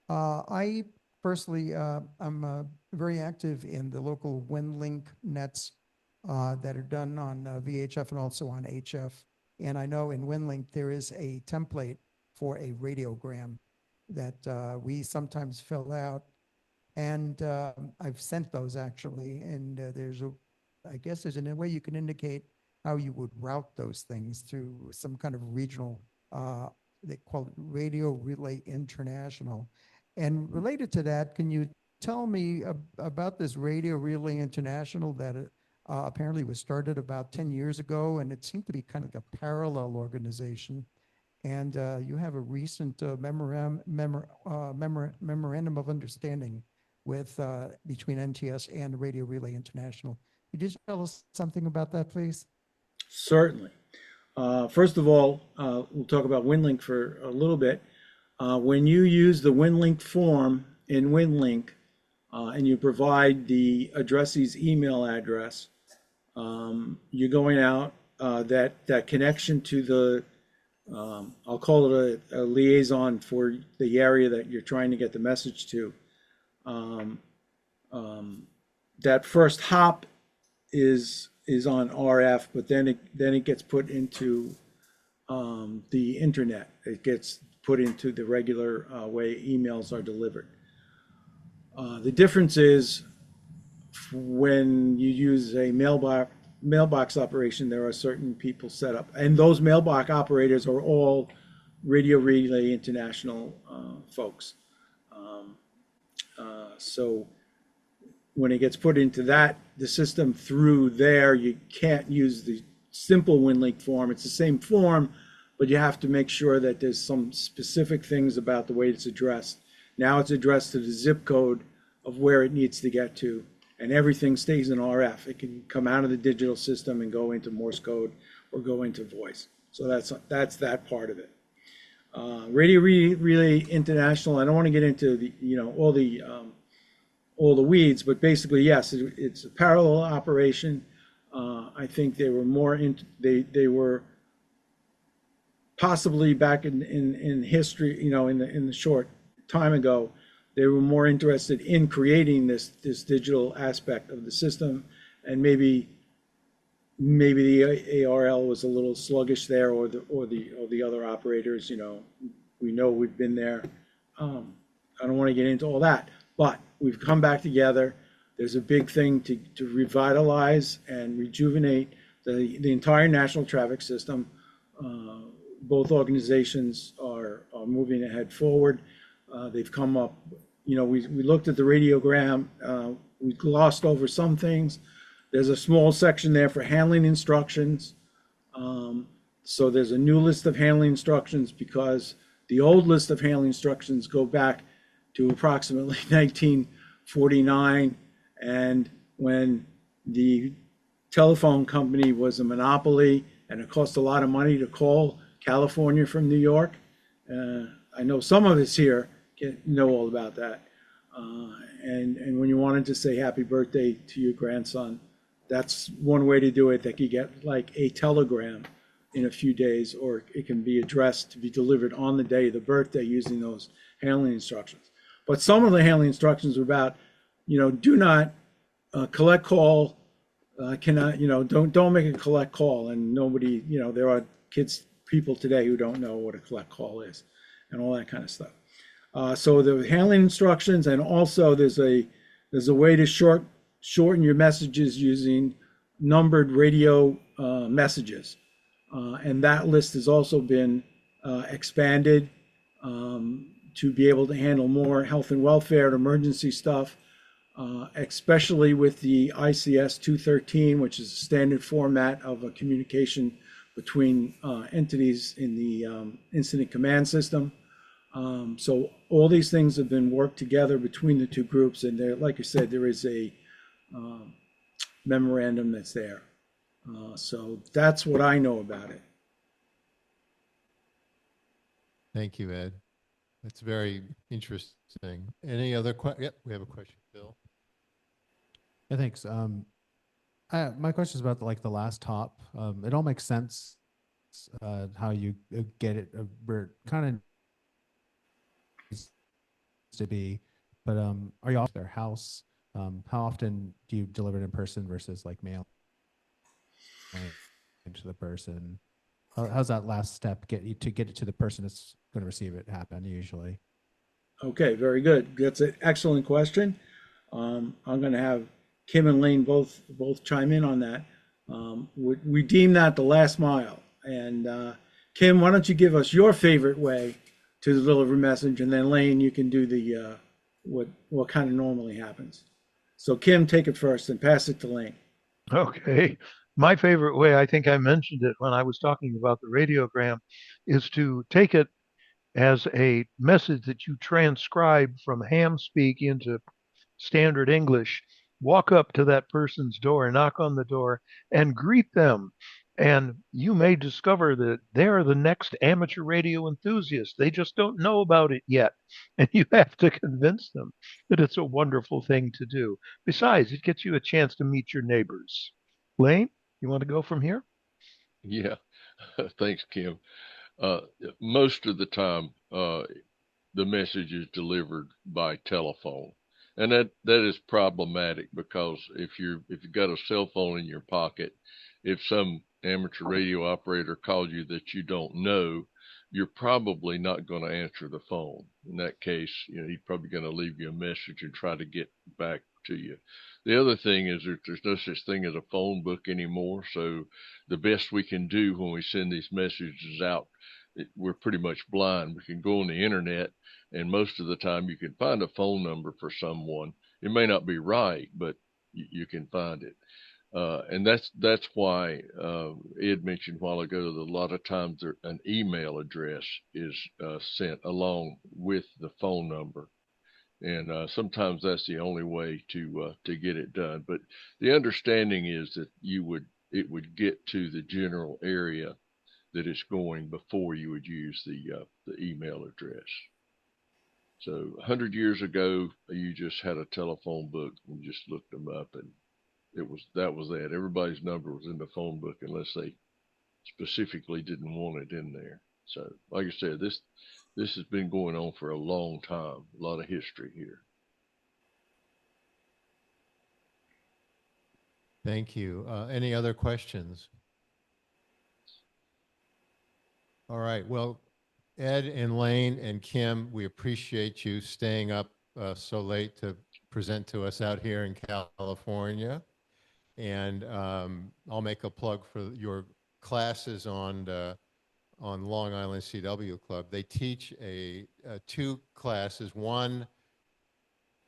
I personally, I'm very active in the local WinLink nets that are done on VHF and also on HF. And I know in WinLink there is a template for a radiogram that we sometimes fill out. And I've sent those actually. And I guess there's a way you can indicate how you would route those things through some kind of regional, they call it Radio Relay International. And related to that, can you tell me about this Radio Relay International that apparently was started about 10 years ago, and it seemed to be kind of like a parallel organization. And you have a recent memorandum of understanding with between NTS and Radio Relay International. Could you tell us something about that, please? Certainly. First of all, we'll talk about WinLink for a little bit. When you use the WinLink form in WinLink and you provide the addressee's email address, you're going out that connection to the, I'll call it a liaison for the area that you're trying to get the message to. That first hop is on RF, but then it gets put into the internet. It gets put into the regular way emails are delivered. The difference is when you use a mailbox operation, there are certain people set up, and those mailbox operators are all Radio Relay International folks. So when it gets put into the system through there, you can't use the simple WinLink form. It's the same form, but you have to make sure that there's some specific things about the way it's addressed. Now it's addressed to the zip code of where it needs to get to, and everything stays in RF. It can come out of the digital system and go into Morse code or go into voice. So that's that part of it. Radio Relay International, I don't want to get into the, all the weeds, but basically, yes, it's a parallel operation. I think they were more they were possibly back in history, in the short time ago, they were more interested in creating this digital aspect of the system, and maybe the ARRL was a little sluggish there, or the other operators. We know we've been there. I don't want to get into all that, but we've come back together. There's a big thing to revitalize and rejuvenate the entire national traffic system. Both organizations are moving ahead forward. They've come up, we looked at the radiogram, we glossed over some things. There's a small section there for handling instructions. So there's a new list of handling instructions because the old list of handling instructions go back to approximately 1949. And when the telephone company was a monopoly and it cost a lot of money to call California from New York. I know some of us here know all about that. And when you wanted to say happy birthday to your grandson, that's one way to do it. That you get like a telegram in a few days, or it can be addressed to be delivered on the day of the birthday using those handling instructions. But some of the handling instructions are about, do not collect call, cannot, don't make a collect call. And nobody, there are people today who don't know what a collect call is and all that kind of stuff. So the handling instructions, and also there's a way to shorten your messages using numbered radio messages. And that list has also been expanded to be able to handle more health and welfare and emergency stuff, especially with the ICS 213, which is a standard format of a communication between entities in the incident command system. So all these things have been worked together between the two groups, and there, like I said, there is a memorandum that's there. So that's what I know about it. Thank you, Ed. That's very interesting. Any other questions? Yep, we have a question, Bill. Yeah, thanks. My question is about the last top. It all makes sense how you get it. We're kind of to be, but are you off their house? How often do you deliver it in person versus like mail to the person? How's that last step get it to the person that's going to receive it happen usually? Okay, very good. That's an excellent question. I'm going to have Kim and Lane both chime in on that. We deem that the last mile. And Kim, why don't you give us your favorite way to deliver a message, and then Lane, you can do the what kind of normally happens. So Kim, take it first and pass it to Lane. Okay. My favorite way, I think I mentioned it when I was talking about the radiogram, is to take it as a message that you transcribe from ham speak into standard English, walk up to that person's door, knock on the door, and greet them. And you may discover that they're the next amateur radio enthusiast. They just don't know about it yet. And you have to convince them that it's a wonderful thing to do. Besides, it gets you a chance to meet your neighbors. Lane, you want to go from here? Yeah, thanks, Kim. Most of the time, the message is delivered by telephone, and that is problematic because if you've got a cell phone in your pocket, if some amateur radio operator calls you that you don't know, you're probably not going to answer the phone. In that case, he's probably going to leave you a message and try to get back to you. The other thing is that there's no such thing as a phone book anymore. So the best we can do when we send these messages out, we're pretty much blind. We can go on the internet, and most of the time you can find a phone number for someone. It may not be right, but you can find it. And that's why Ed mentioned a while ago that a lot of times an email address is sent along with the phone number. And sometimes that's the only way to get it done. But the understanding is that it would get to the general area that it's going before you would use the email address. So 100 years ago, you just had a telephone book and just looked them up, and that was that. Everybody's number was in the phone book unless they specifically didn't want it in there. So, like I said, this has been going on for a long time. A lot of history here. Thank you. Any other questions? All right. Well, Ed and Lane and Kim, we appreciate you staying up so late to present to us out here in California. And I'll make a plug for your classes on on Long Island CW Club. They teach two classes. One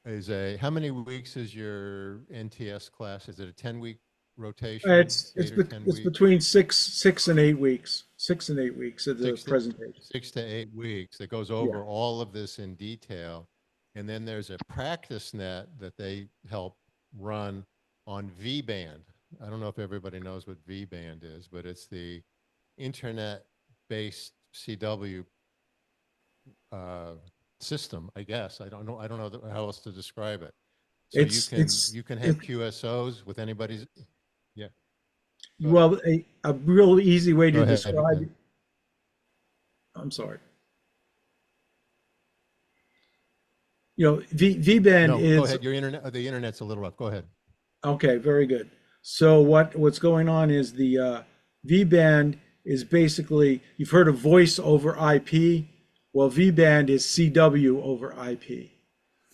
is how many weeks is your NTS class? Is it a 10-week rotation? It's 8 or 10 it's weeks? between 6 and 8 weeks. 6 and 8 weeks of the 6 to, presentation. 6 to 8 weeks. It goes Yeah. over all of this in detail. And then there's a practice net that they help run on V-band. I don't know if everybody knows what V-band is, but it's the internet-based CW system, I guess. I don't know how else to describe it. So you can have QSOs with anybody's. Yeah. Go ahead. Well, a real easy way Go to ahead, describe yeah. it. I'm sorry. V-band No, is. go ahead. The internet's a little rough. Go ahead. Okay, very good. So what's going on is the V-band is basically, you've heard of voice over IP. Well, V-band is CW over IP.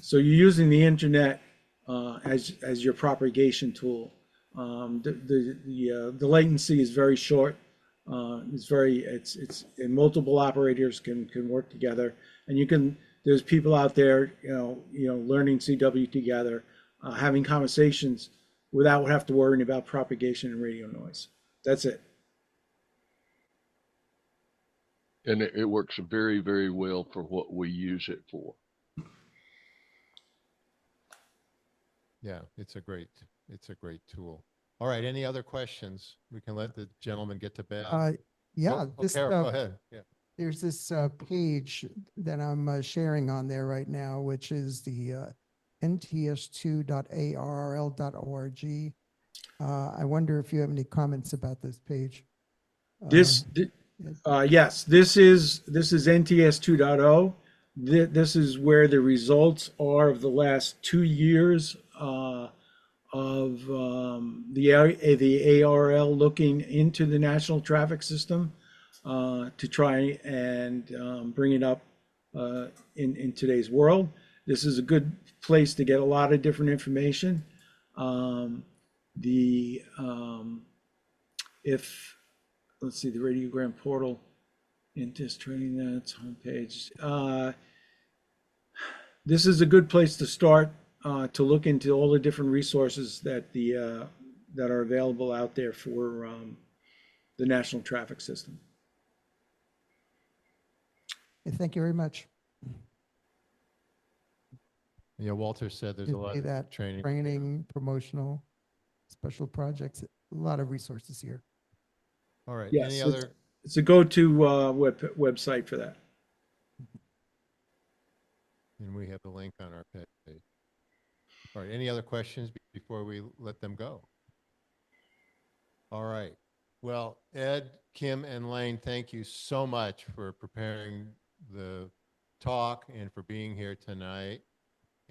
So you're using the internet as your propagation tool. The latency is very short. It's and multiple operators can work together, and there's people out there learning CW together, having conversations without having to worry about propagation and radio noise. That's it. And it works very, very well for what we use it for. Yeah, it's a great tool. All right, any other questions? We can let the gentleman get to bed. Yeah, Carol, go ahead. Yeah. there's this page that I'm sharing on there right now, which is the nts2.arrl.org. I wonder if you have any comments about this page. Yes, this is NTS 2.0. This is where the results are of the last 2 years of the ARRL looking into the national traffic system to try and bring it up in today's world. This is a good place to get a lot of different information. Let's see, the radiogram portal, Intis Training Nets homepage. This is a good place to start to look into all the different resources that are available out there for the national traffic system. Thank you very much. Yeah, Walter said there's a lot of training, promotional, special projects, a lot of resources here. All right. Yes, Any other? It's a go-to website for that. And we have the link on our page. All right. Any other questions before we let them go? All right. Well, Ed, Kim, and Lane, thank you so much for preparing the talk and for being here tonight.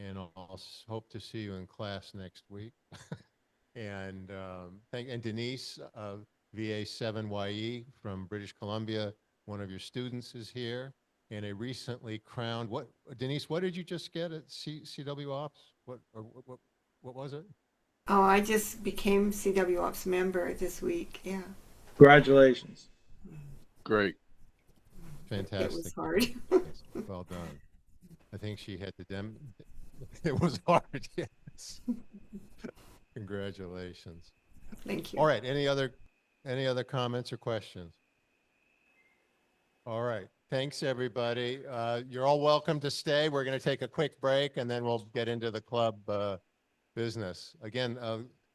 And I'll hope to see you in class next week. And Denise, VA7YE from British Columbia, one of your students is here, and a recently crowned, Denise, what did you just get at CW Ops? What was it? Oh, I just became CW Ops member this week. Yeah. Congratulations. Great. Fantastic. It was hard. Well done. I think she had to it was hard, yes. Congratulations. Thank you. All right. Any other comments or questions? All right. Thanks, everybody. You're all welcome to stay. We're going to take a quick break, and then we'll get into the club business. Again,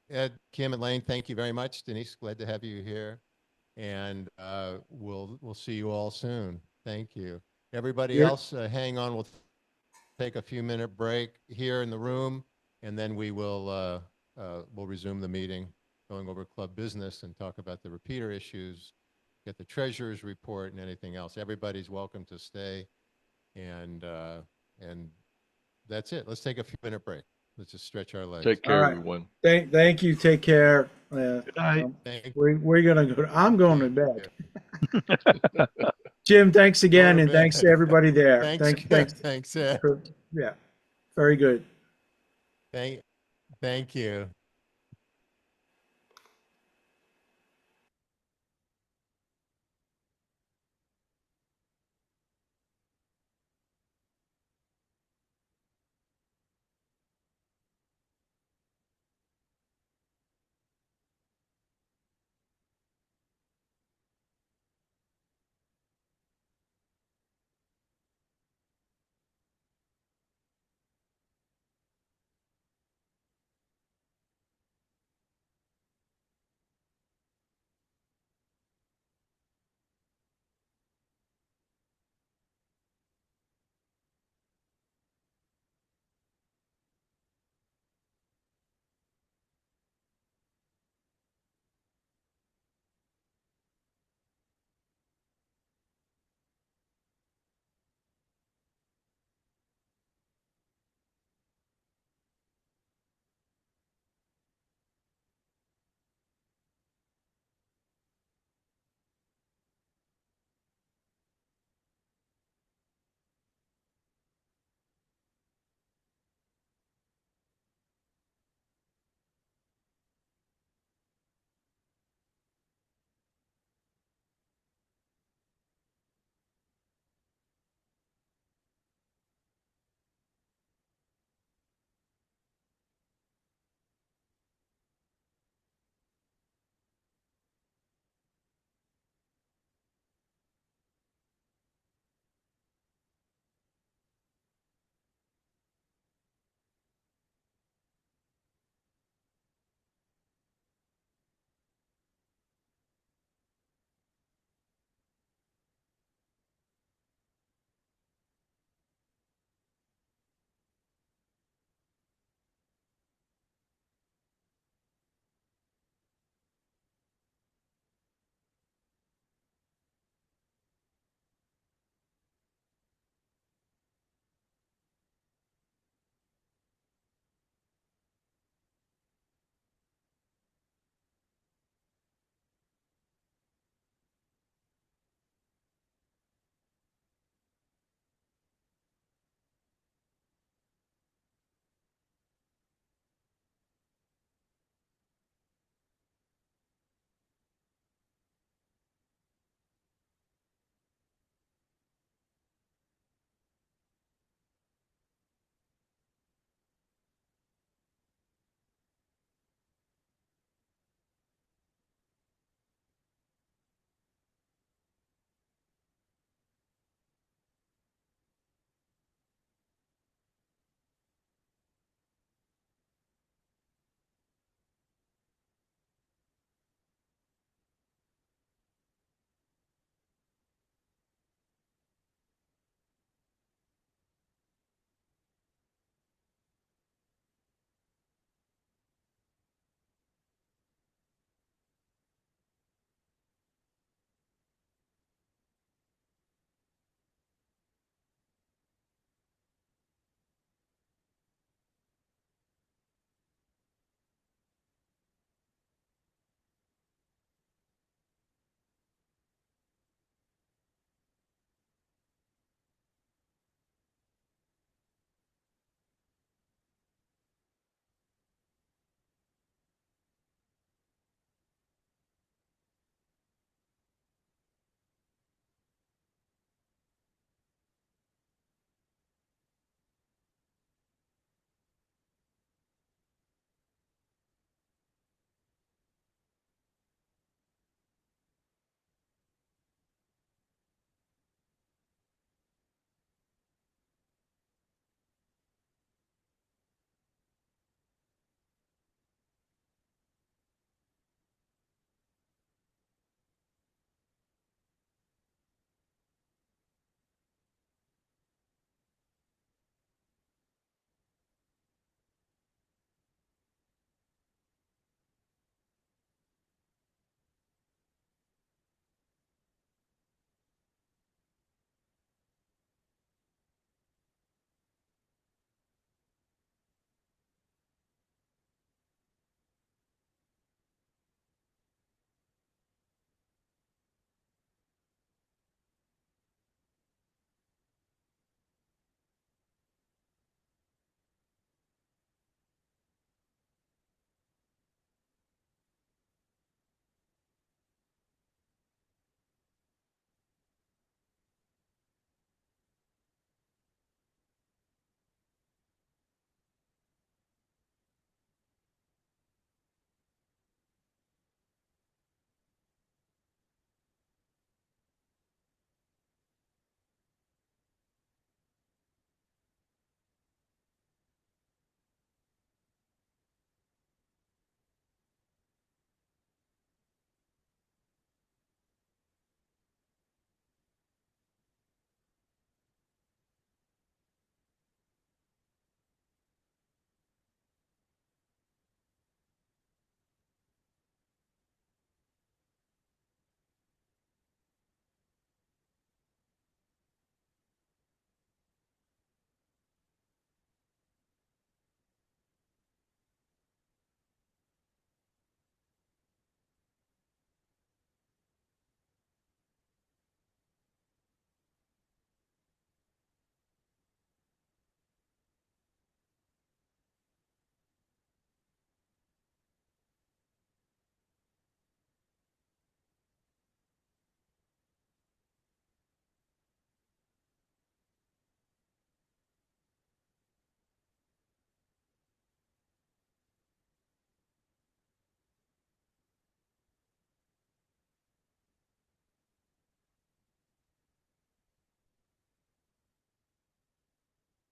Ed, Kim, and Lane, thank you very much. Denise, glad to have you here. And we'll see you all soon. Thank you. Everybody else, hang on. We'll take a few-minute break here in the room, and then we'll resume the meeting, going over club business and talk about the repeater issues, get the treasurer's report, and anything else. Everybody's welcome to stay, and that's it. Let's take a few-minute break. Let's just stretch our legs. Take care, All right. everyone. Thank you. Take care. Good night. We're gonna go. I'm going to bed. Jim, thanks again, and thanks to everybody there. Thanks, Ed. Yeah, very good. Thank you.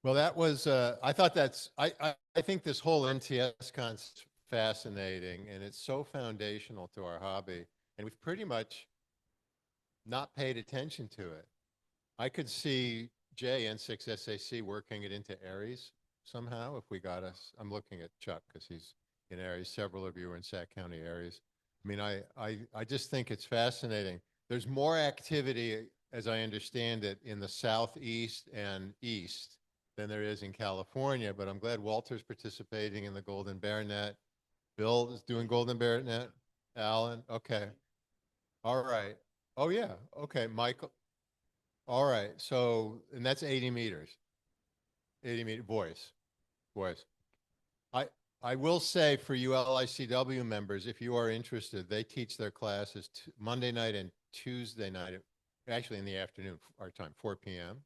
Well, that was, I thought I think this whole NTS concept's fascinating, and it's so foundational to our hobby. And we've pretty much not paid attention to it. I could see N6SAC working it into Aries somehow if we got us. I'm looking at Chuck because he's in Aries. Several of you are in Sac County Aries. I mean, I just think it's fascinating. There's more activity, as I understand it, in the southeast and east than there is in California, but I'm glad Walter's participating in the Golden Bear Net. Bill is doing Golden Bear Net. Alan, okay. All right. Oh yeah, okay, Michael. All right, so, and that's 80 meters. 80 meter, boys. I, I will say for you LICW members, if you are interested, they teach their classes Monday night and Tuesday night, actually in the afternoon, our time, 4 p.m.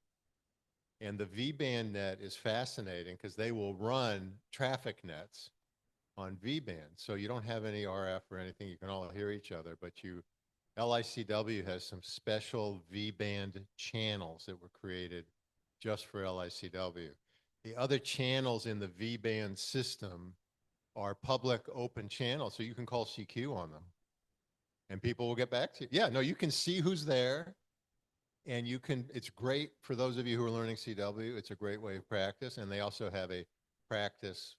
And the V-band net is fascinating because they will run traffic nets on V-band. So you don't have any RF or anything. You can all hear each other, but LICW has some special V-band channels that were created just for LICW. The other channels in the V-band system are public open channels, so you can call CQ on them. And people will get back to you. Yeah, no, you can see who's there. And it's great for those of you who are learning CW. It's a great way of practice. And they also have a practice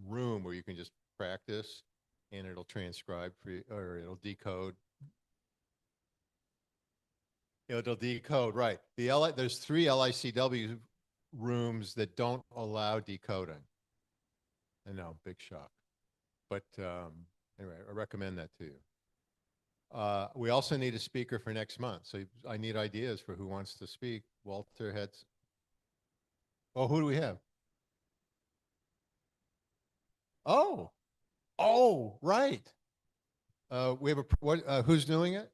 room where you can just practice and it'll transcribe for you, or it'll decode. It'll decode, right. There's 3 LICW rooms that don't allow decoding. I know, big shock. But anyway, I recommend that to you. We also need a speaker for next month. So I need ideas for who wants to speak. Walter heads. Oh, who do we have? Oh, right. We have who's doing it?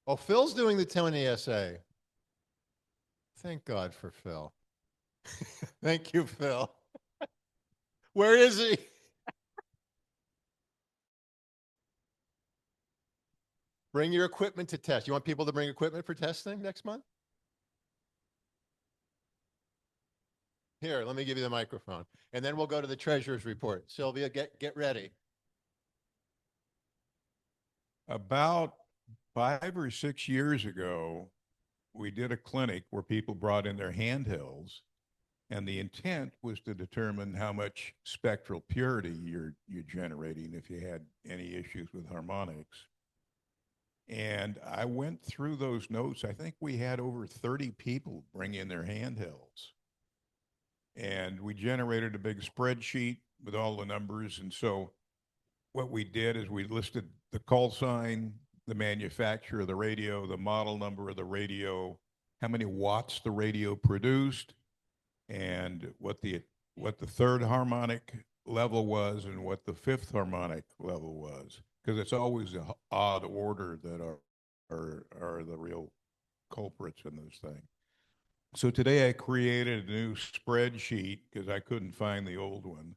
Oh, Phil's doing the TinySA. Thank God for Phil. Thank you, Phil. Where is he? Bring your equipment to test. You want people to bring equipment for testing next month? Here, let me give you the microphone. And then we'll go to the treasurer's report. Sylvia, get ready. About 5 or 6 years ago, we did a clinic where people brought in their handhelds, and the intent was to determine how much spectral purity you're generating if you had any issues with harmonics. And I went through those notes. I think we had over 30 people bring in their handhelds. And we generated a big spreadsheet with all the numbers. And so what we did is we listed the call sign, the manufacturer of the radio, the model number of the radio, how many watts the radio produced, and what the third harmonic level was and what the fifth harmonic level was. Because it's always an odd order that are the real culprits in this thing. So today I created a new spreadsheet because I couldn't find the old one.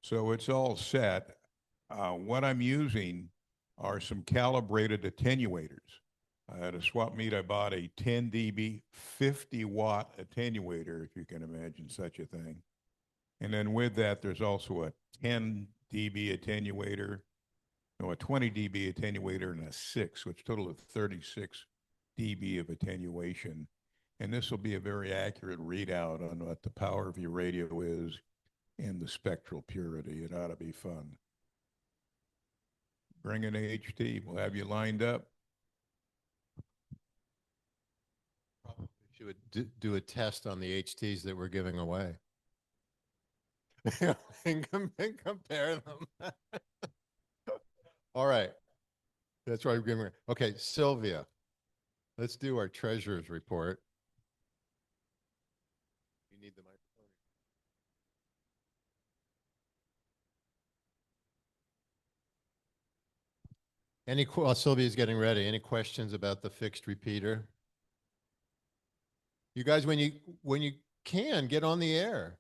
So it's all set. What I'm using are some calibrated attenuators. At a swap meet, I bought a 10 dB, 50 watt attenuator, if you can imagine such a thing. And then with that, there's also a 10 dB attenuator, a 20 dB attenuator, and a 6, which total of 36 dB of attenuation. And this will be a very accurate readout on what the power of your radio is and the spectral purity. It ought to be fun. Bring an HT. We'll have you lined up. Probably should do a test on the HTs that we're giving away. and compare them. All right. That's right. Okay, Sylvia, let's do our treasurer's report. You need the microphone. While Sylvia's getting ready, any questions about the fixed repeater? You guys, when you can, get on the air.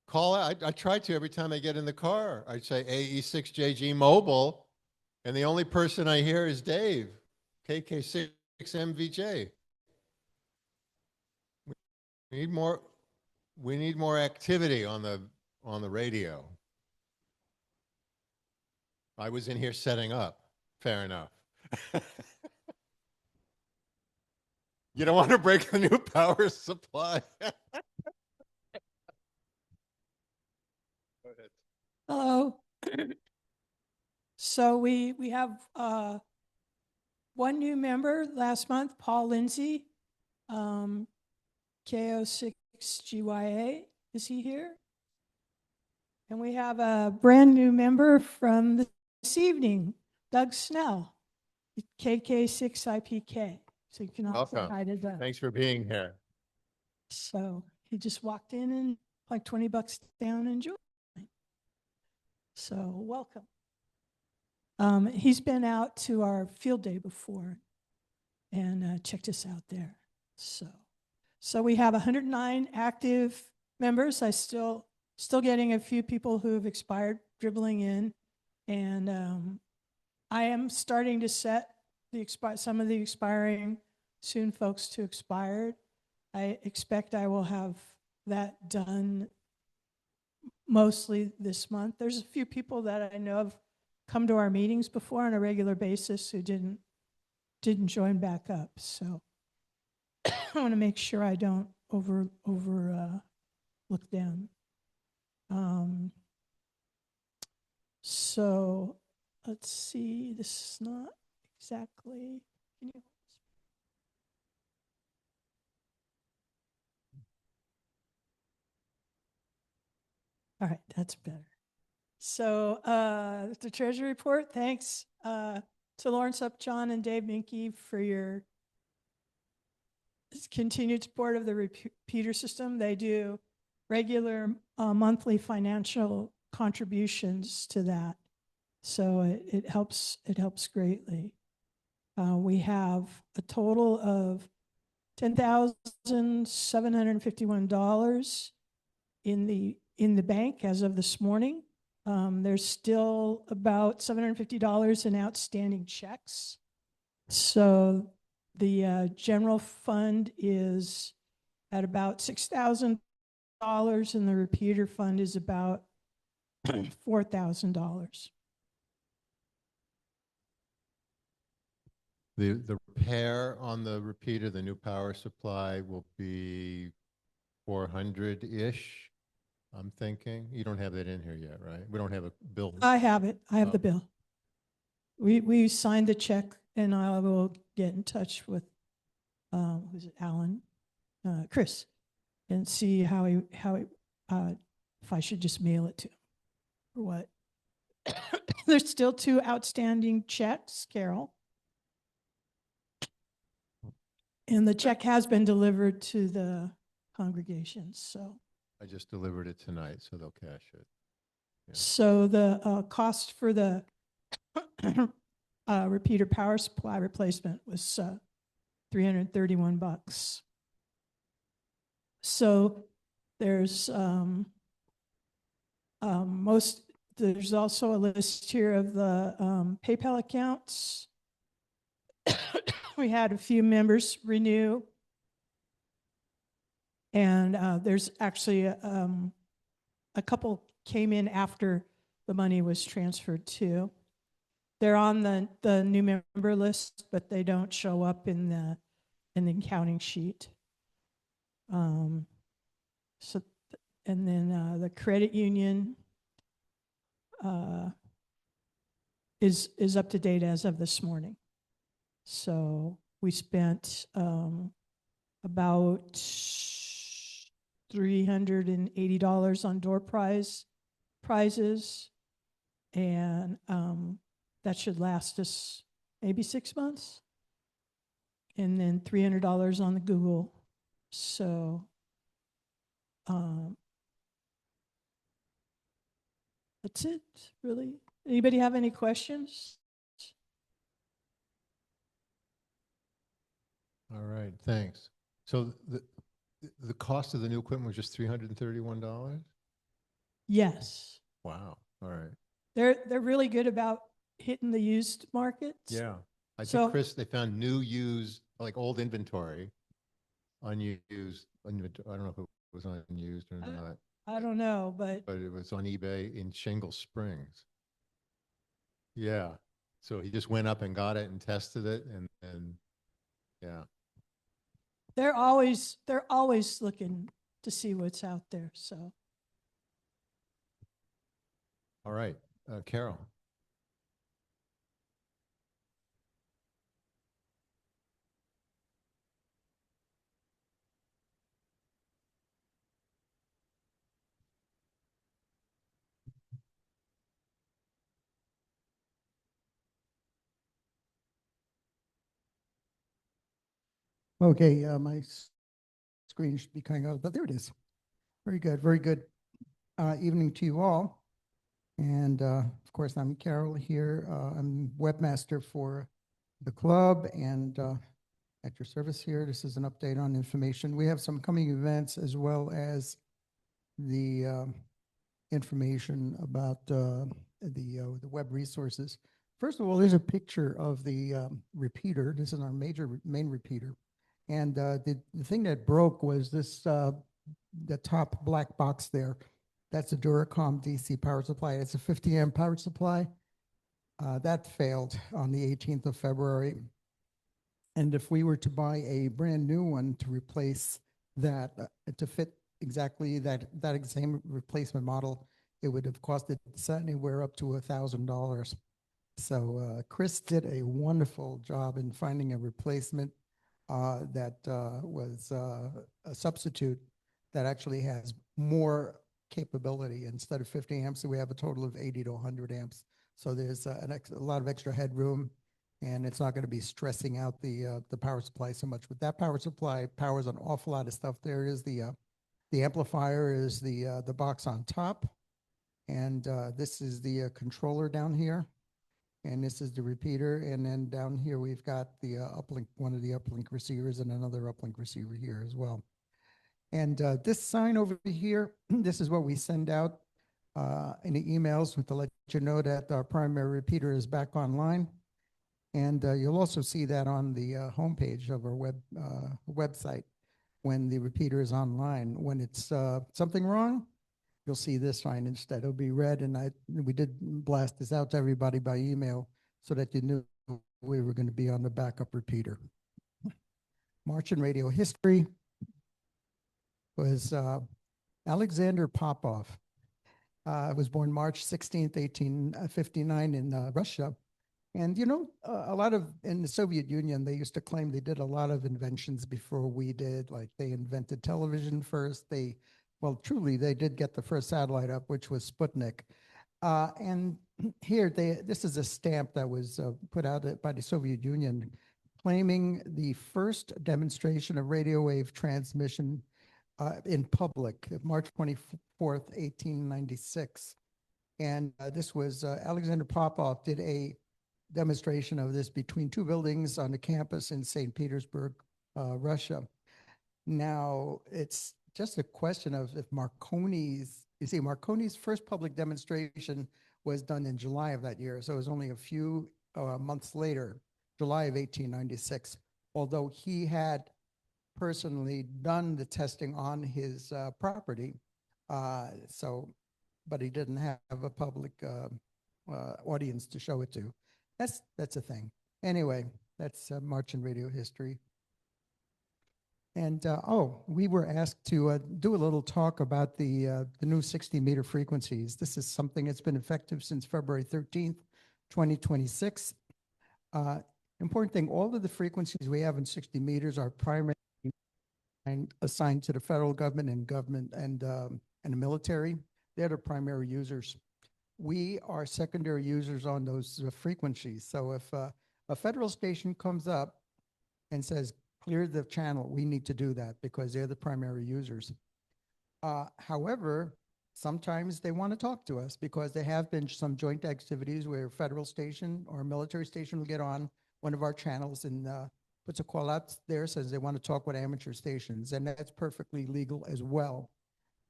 Call out. I try to every time I get in the car. I say AE6JG mobile, and the only person I hear is Dave, KK6MVJ. We need more activity on the radio. I was in here setting up. Fair enough. You don't want to break the new power supply. Go ahead. Hello. So we have one new member last month, Paul Lindsay, KO6GYA. Is he here? And we have a brand new member from this evening, Doug Snell, KK6IPK. So you can all say Welcome. hi to Doug. Thanks for being here. So he just walked in and like 20 bucks down and joined. So welcome. He's been out to our field day before and checked us out there. So we have 109 active members. I still getting a few people who have expired dribbling in, and I am starting to set some of the expiring soon folks to expired. I expect I will have that done mostly this month. There's a few people that I know have come to our meetings before on a regular basis who didn't join back up. So I want to make sure I don't look them. So let's see. This is not exactly. Can you? All right, that's better. So the Treasury report, thanks to Lawrence Upjohn and Dave Minke for your continued support of the repeater system. They do regular monthly financial contributions to that. So it helps greatly. We have a total of $10,751 in the bank as of this morning. There's still about $750 in outstanding checks. So the general fund is at about $6,000 and the repeater fund is about $4,000. The repair on the repeater, the new power supply, will be 400-ish. I'm thinking. You don't have that in here yet, right? We don't have a bill. I have it. I have the bill. We signed the check, and I will get in touch with who's it, Alan, Chris, and see how he if I should just mail it to him or what. There's still 2 outstanding checks, Carol, and the check has been delivered to the congregation. So I just delivered it tonight, so they'll cash it. Yeah. So the cost for the repeater power supply replacement was $331. So there's there's also a list here of the PayPal accounts. We had a few members renew, and there's actually a couple came in after the money was transferred too. They're on the new member list, but they don't show up in the accounting sheet. So, and then the credit union is up to date as of this morning. So we spent about $380 on door prizes, and that should last us maybe 6 months, and then $300 on the Google. So that's it, really. Anybody have any questions? All right, thanks. So the cost of the new equipment was just $331? Yes. Wow. All right. They're really good about hitting the used markets. Yeah. I So- think, Chris, they found new used, like old inventory. unused, I don't know if it was unused or not, I don't know, but but it was on eBay in Shingle Springs. Yeah. So he just went up and got it and tested it and yeah. they're always looking to see what's out there. So All right. Carol. Okay, my screen should be coming out, but there it is. Very good, very good. Evening to you all. And of course, I'm Carol here. I'm webmaster for the club and at your service here. This is an update on information. We have some coming events as well as the information about the web resources. First of all, there's a picture of the repeater. This is our main repeater. And the thing that broke was this, the top black box there. That's a Duracom DC power supply. It's a 50 amp power supply. That failed on the 18th of February. And if we were to buy a brand new one to replace that, to fit exactly that same replacement model, it would have costed anywhere up to $1,000. So Chris did a wonderful job in finding a replacement that was a substitute that actually has more capability. Instead of 50 amps, we have a total of 80 to 100 amps. So there's a lot of extra headroom, and it's not going to be stressing out the power supply so much. But that power supply powers an awful lot of stuff. There is the amplifier is the box on top, and this is the controller down here, and this is the repeater, and then down here we've got the uplink, one of the uplink receivers, and another uplink receiver here as well. And this sign over here, this is what we send out in the emails to let you know that our primary repeater is back online. And you'll also see that on the homepage of our website when the repeater is online. When it's something wrong, you'll see this sign instead. It'll be red, and we did blast this out to everybody by email so that you knew we were going to be on the backup repeater. March in radio history was Alexander Popov. Was born March 16th, 1859 in Russia. And you know, in the Soviet Union, they used to claim they did a lot of inventions before we did. Like they invented television first. Well, truly, they did get the first satellite up, which was Sputnik. And here, this is a stamp that was put out by the Soviet Union claiming the first demonstration of radio wave transmission in public, March 24th, 1896. And this was Alexander Popov did a demonstration of this between two buildings on the campus in St. Petersburg, Russia. Now, it's just a question of if Marconi's first public demonstration was done in July of that year. So it was only a few months later, July of 1896, although he had personally done the testing on his property. But he didn't have a public audience to show it to. That's a thing. Anyway, that's March in radio history. And we were asked to do a little talk about the new 60-meter frequencies. This is something that's been effective since February 13th, 2026. Important thing, all of the frequencies we have in 60 meters are primarily assigned to the federal government and the military. They're the primary users. We are secondary users on those frequencies. So if a federal station comes up and says, clear the channel, we need to do that because they're the primary users. However, sometimes they want to talk to us because there have been some joint activities where a federal station or a military station will get on one of our channels and puts a call out there, says they want to talk with amateur stations, and that's perfectly legal as well.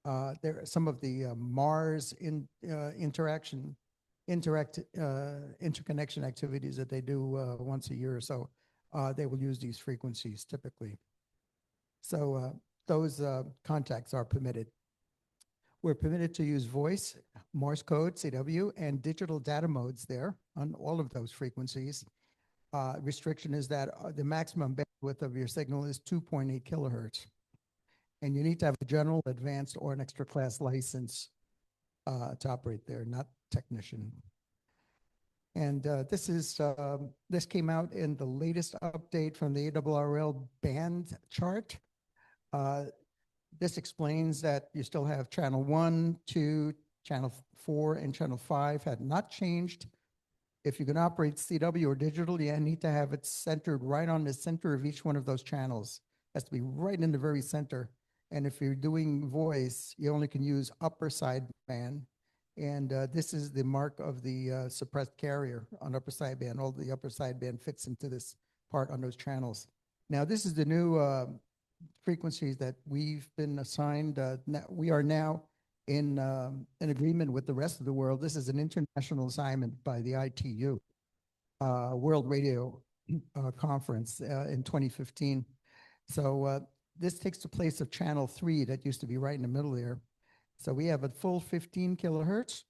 There are some of the Mars interconnection activities that they do once a year or so. They will use these frequencies typically. So those contacts are permitted. We're permitted to use voice, Morse code, CW, and digital data modes there on all of those frequencies. Restriction is that the maximum bandwidth of your signal is 2.8 kilohertz. And you need to have a general, advanced, or an extra class license to operate there, not technician. And this came out in the latest update from the ARRL band chart. This explains that you still have channel 1, 2, channel 4, and channel 5 had not changed. If you can operate CW or digital, you need to have it centered right on the center of each one of those channels. It has to be right in the very center. And if you're doing voice, you only can use upper sideband. And this is the mark of the suppressed carrier on upper sideband. All the upper sideband fits into this part on those channels. Now, this is the new frequencies that we've been assigned. We are now in agreement with the rest of the world. This is an international assignment by the ITU, World Radio Conference in 2015. So this takes the place of channel 3 that used to be right in the middle there. So we have a full 15 kilohertz,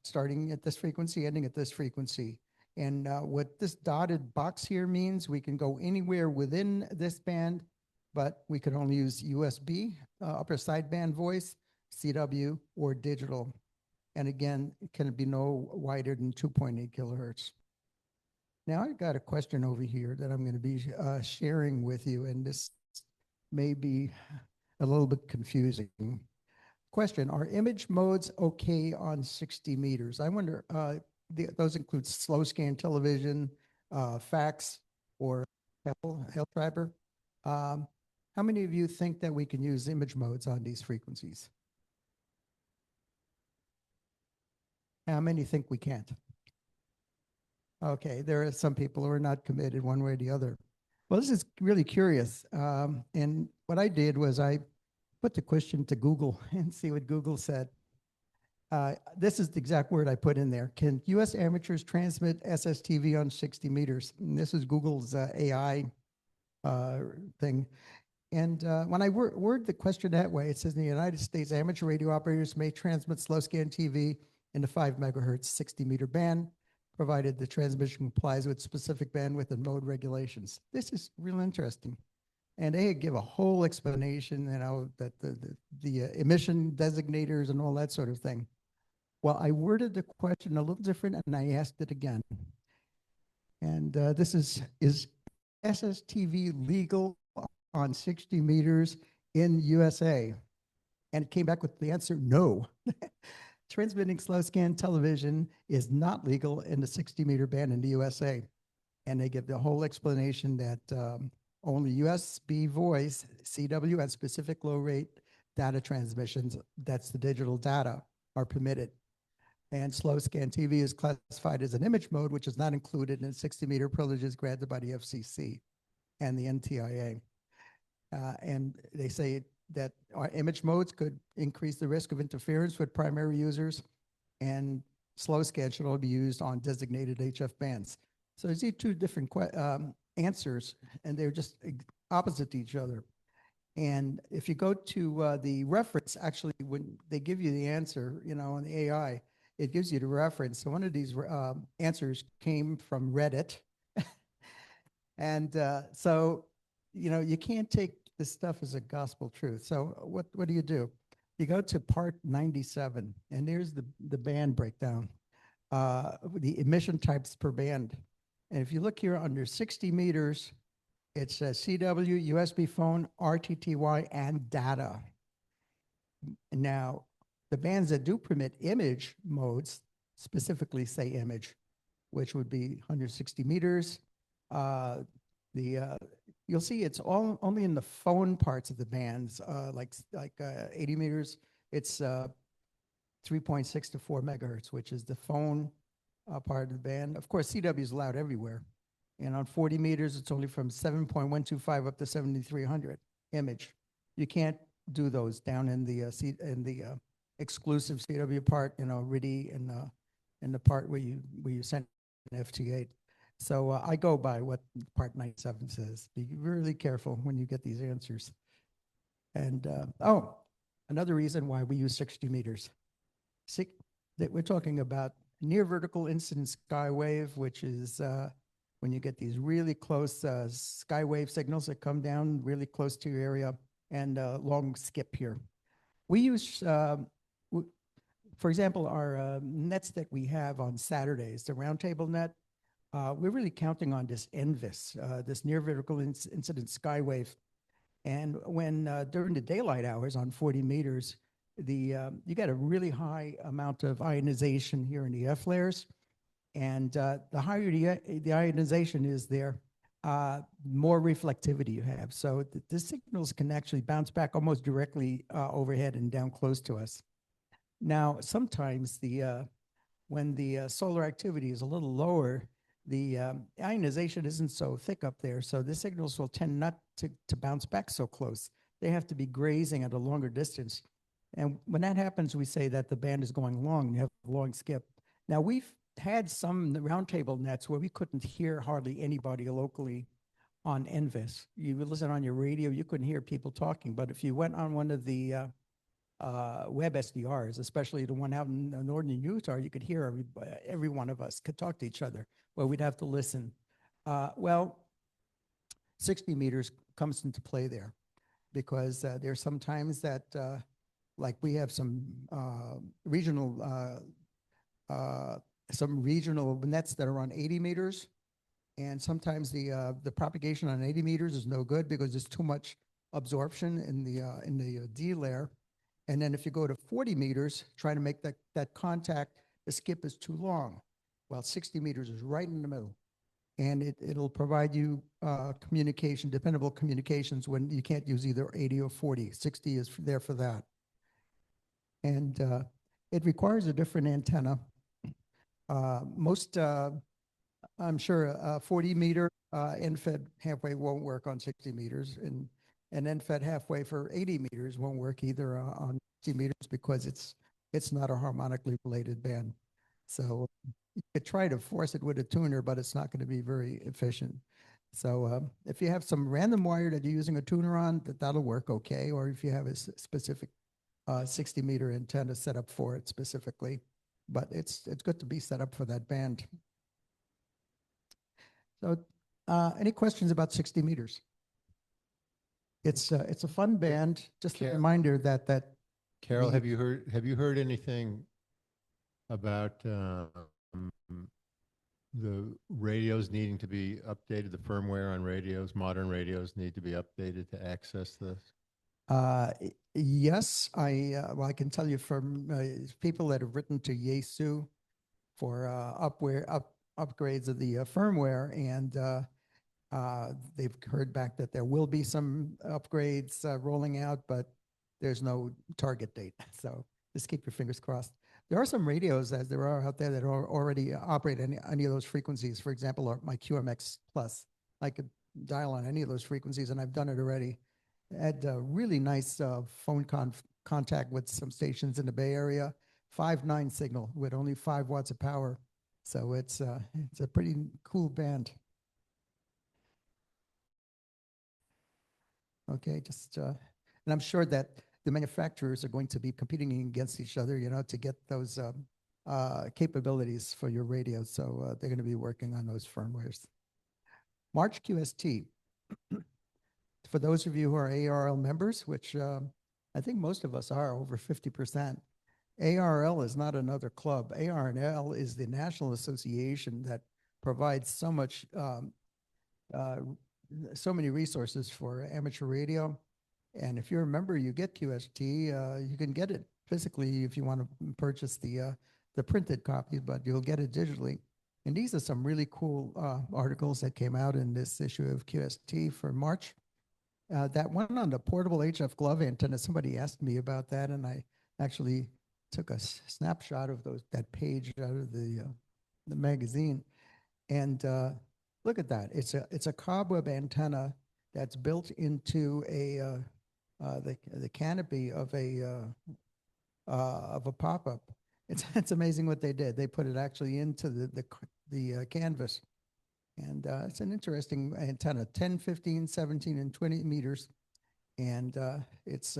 starting at this frequency, ending at this frequency. And what this dotted box here means, we can go anywhere within this band, but we can only use USB, upper sideband voice, CW, or digital. And again, it can be no wider than 2.8 kilohertz. Now I got a question over here that I'm going to be sharing with you, and this may be a little bit confusing. Question, are image modes okay on 60 meters? I wonder, those include slow scan television, fax, or Helltreiber. How many of you think that we can use image modes on these frequencies? How many think we can't? Okay, there are some people who are not committed one way or the other. Well, this is really curious. And what I did was I put the question to Google and see what Google said. This is the exact word I put in there. Can US amateurs transmit SSTV on 60 meters? And this is Google's AI thing. And when I word the question that way, it says in the United States, amateur radio operators may transmit slow scan TV in the 5 megahertz 60 meter band, provided the transmission complies with specific bandwidth and mode regulations. This is real interesting. And they give a whole explanation, you know, that the emission designators and all that sort of thing. Well, I worded the question a little different and I asked it again. And this is SSTV legal on 60 meters in USA? And it came back with the answer, no. Transmitting slow scan television is not legal in the 60 meter band in the USA. And they give the whole explanation that only USB voice, CW, and specific low rate data transmissions, that's the digital data, are permitted. And slow scan TV is classified as an image mode, which is not included in 60 meter privileges granted by the FCC and the NTIA. And they say that our image modes could increase the risk of interference with primary users, and slow scan should only be used on designated HF bands. So these are two different answers, and they're just opposite to each other. And if you go to the reference, actually, when they give you the answer, you know, on the AI, it gives you the reference. So one of these answers came from Reddit. And so, you know, you can't take this stuff as a gospel truth. So what do? You go to part 97, and there's the band breakdown, the emission types per band. And if you look here under 60 meters, it says CW, USB phone, RTTY, and data. Now, the bands that do permit image modes specifically say image, which would be 160 meters. You'll see it's only in the phone parts of the bands, like 80 meters. It's 3.6 to 4 megahertz, which is the phone part of the band. Of course, CW is allowed everywhere. And on 40 meters, it's only from 7.125 up to 7,300 image. You can't do those down in the exclusive CW part, you know, RIDI and the part where you send an FT8. So I go by what Part 97 says. Be really careful when you get these answers. And oh, another reason why we use 60 meters. That we're talking about near vertical incident skywave, which is when you get these really close skywave signals that come down really close to your area, and long skip here. We use, for example, our nets that we have on Saturdays, the roundtable net, we're really counting on this NVIS, this near vertical incident skywave. And when during the daylight hours on 40 meters, you get a really high amount of ionization here in the F layers. And the higher the ionization is there, more reflectivity you have. So the signals can actually bounce back almost directly overhead and down close to us. Now, sometimes when the solar activity is a little lower, the ionization isn't so thick up there, so the signals will tend not to bounce back so close. They have to be grazing at a longer distance. And when that happens, we say that the band is going long, and you have a long skip. Now, we've had some roundtable nets where we couldn't hear hardly anybody locally on NVIS. You would listen on your radio, you couldn't hear people talking, but if you went on one of the web SDRs, especially the one out in northern Utah, you could hear every one of us could talk to each other. Well, we'd have to listen. Well, 60 meters comes into play there because there's sometimes that, like we have some regional nets that are on 80 meters, and sometimes the propagation on 80 meters is no good because there's too much absorption in the D layer. And then if you go to 40 meters, trying to make that contact, the skip is too long. Well, 60 meters is right in the middle. And it'll provide you communication, dependable communications when you can't use either 80 or 40. 60 is there for that. And it requires a different antenna. I'm sure 40 meter end-fed halfway won't work on 60 meters, and end-fed halfway for 80 meters won't work either on 60 meters because it's not a harmonically related band. So you could try to force it with a tuner, but it's not going to be very efficient. So if you have some random wire that you're using a tuner on, that'll work okay. Or if you have a specific 60 meter antenna set up for it specifically, but it's good to be set up for that band. So any questions about 60 meters? It's a fun band. Just a reminder that Carol, have you heard anything about the radios needing to be updated? The firmware on radios, modern radios, need to be updated to access this. Yes, well, I can tell you from people that have written to Yaesu for upgrades of the firmware, and they've heard back that there will be some upgrades rolling out, but there's no target date. So just keep your fingers crossed. There are some radios, as there are out there, that are already operate any of those frequencies. For example, my QMX Plus, I could dial on any of those frequencies, and I've done it already. Had a really nice phone contact with some stations in the Bay Area, 5.9 signal with only 5 watts of power. So it's a pretty cool band. Okay, and I'm sure that the manufacturers are going to be competing against each other, to get those capabilities for your radios. So they're going to be working on those firmwares. March QST. For those of you who are ARRL members, which I think most of us are, over 50%, ARRL is not another club. ARRL is the national association that provides so many resources for amateur radio. And if you're a member, you get QST. You can get it physically if you want to purchase the printed copy, but you'll get it digitally. And these are some really cool articles that came out in this issue of QST for March. That one on the portable HF glove antenna, somebody asked me about that, and I actually took a snapshot of that page out of the magazine. And look at that. It's a cobweb antenna that's built into the canopy of a pop-up. It's amazing what they did. They put it actually into the canvas, And it's an interesting antenna, 10, 15, 17, and 20 meters. And it's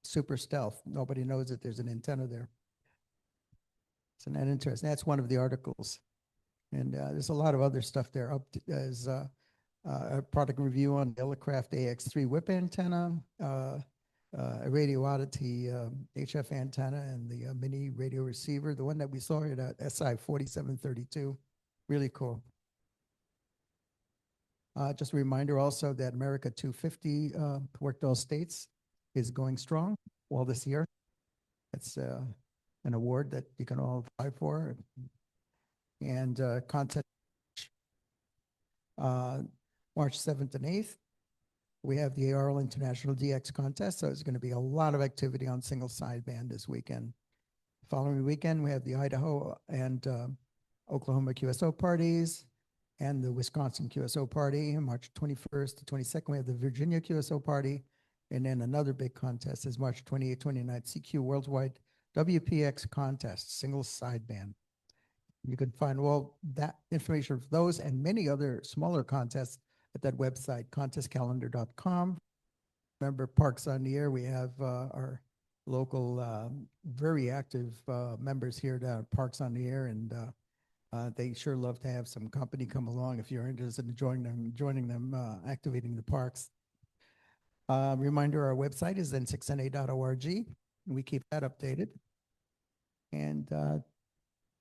super stealth. Nobody knows that there's an antenna there. So that interesting. That's one of the articles. And there's a lot of other stuff there. There's a product review on the Elecraft AX3 whip antenna, a radio oddity HF antenna, and the mini radio receiver, the one that we saw at SI 4732. Really cool. Just a reminder also that America 250 worked all states is going strong all this year. It's an award that you can all apply for. And content March 7th and 8th, we have the ARRL International DX contest. So there's going to be a lot of activity on single sideband this weekend. Following weekend, we have the Idaho and Oklahoma QSO parties and the Wisconsin QSO party. March 21st to 22nd, we have the Virginia QSO party. And then another big contest is March 28th, 29th, CQ Worldwide WPX contest, single sideband. You can find all that information for those and many other smaller contests at that website, contestcalendar.com. Remember, Parks on the Air, we have our local, very active members here down at Parks on the Air, and they sure love to have some company come along if you're interested in joining them, activating the parks. Reminder, our website is n6na.org. We keep that updated. And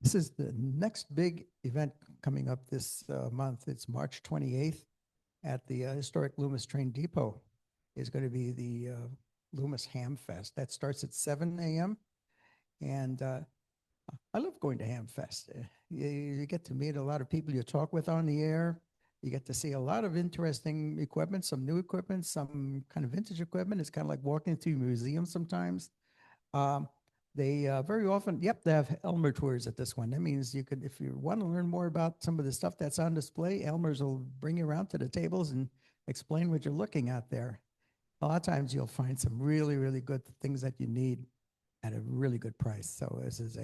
this is the next big event coming up this month. It's March 28th at the historic Loomis Train Depot. Is going to be the Loomis Ham Fest. That starts at 7 a.m. And I love going to Ham Fest. You get to meet a lot of people you talk with on the air. You get to see a lot of interesting equipment, some new equipment, some kind of vintage equipment. It's kind of like walking through a museum sometimes. They very often, they have Elmer tours at this one. That means you could, if you want to learn more about some of the stuff that's on display, Elmer's will bring you around to the tables and explain what you're looking at there. A lot of times you'll find some really, really good things that you need at a really good price. So this is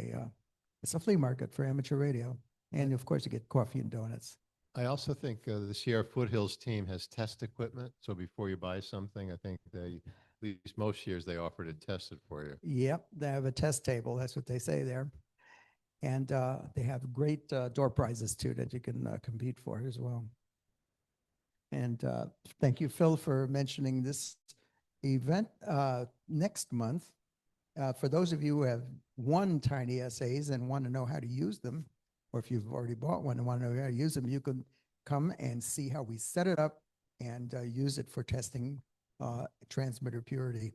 it's a flea market for amateur radio. And of course you get coffee and donuts. I also think the Sierra Foothills team has test equipment. So before you buy something, I think they, at least most years, they offer to test it for you. Yep, they have a test table. That's what they say there. And they have great door prizes too that you can compete for as well. And thank you, Phil, for mentioning this event next month. For those of you who have won TinySAs and want to know how to use them, or if you've already bought one and want to know how to use them, you can come and see how we set it up and use it for testing transmitter purity.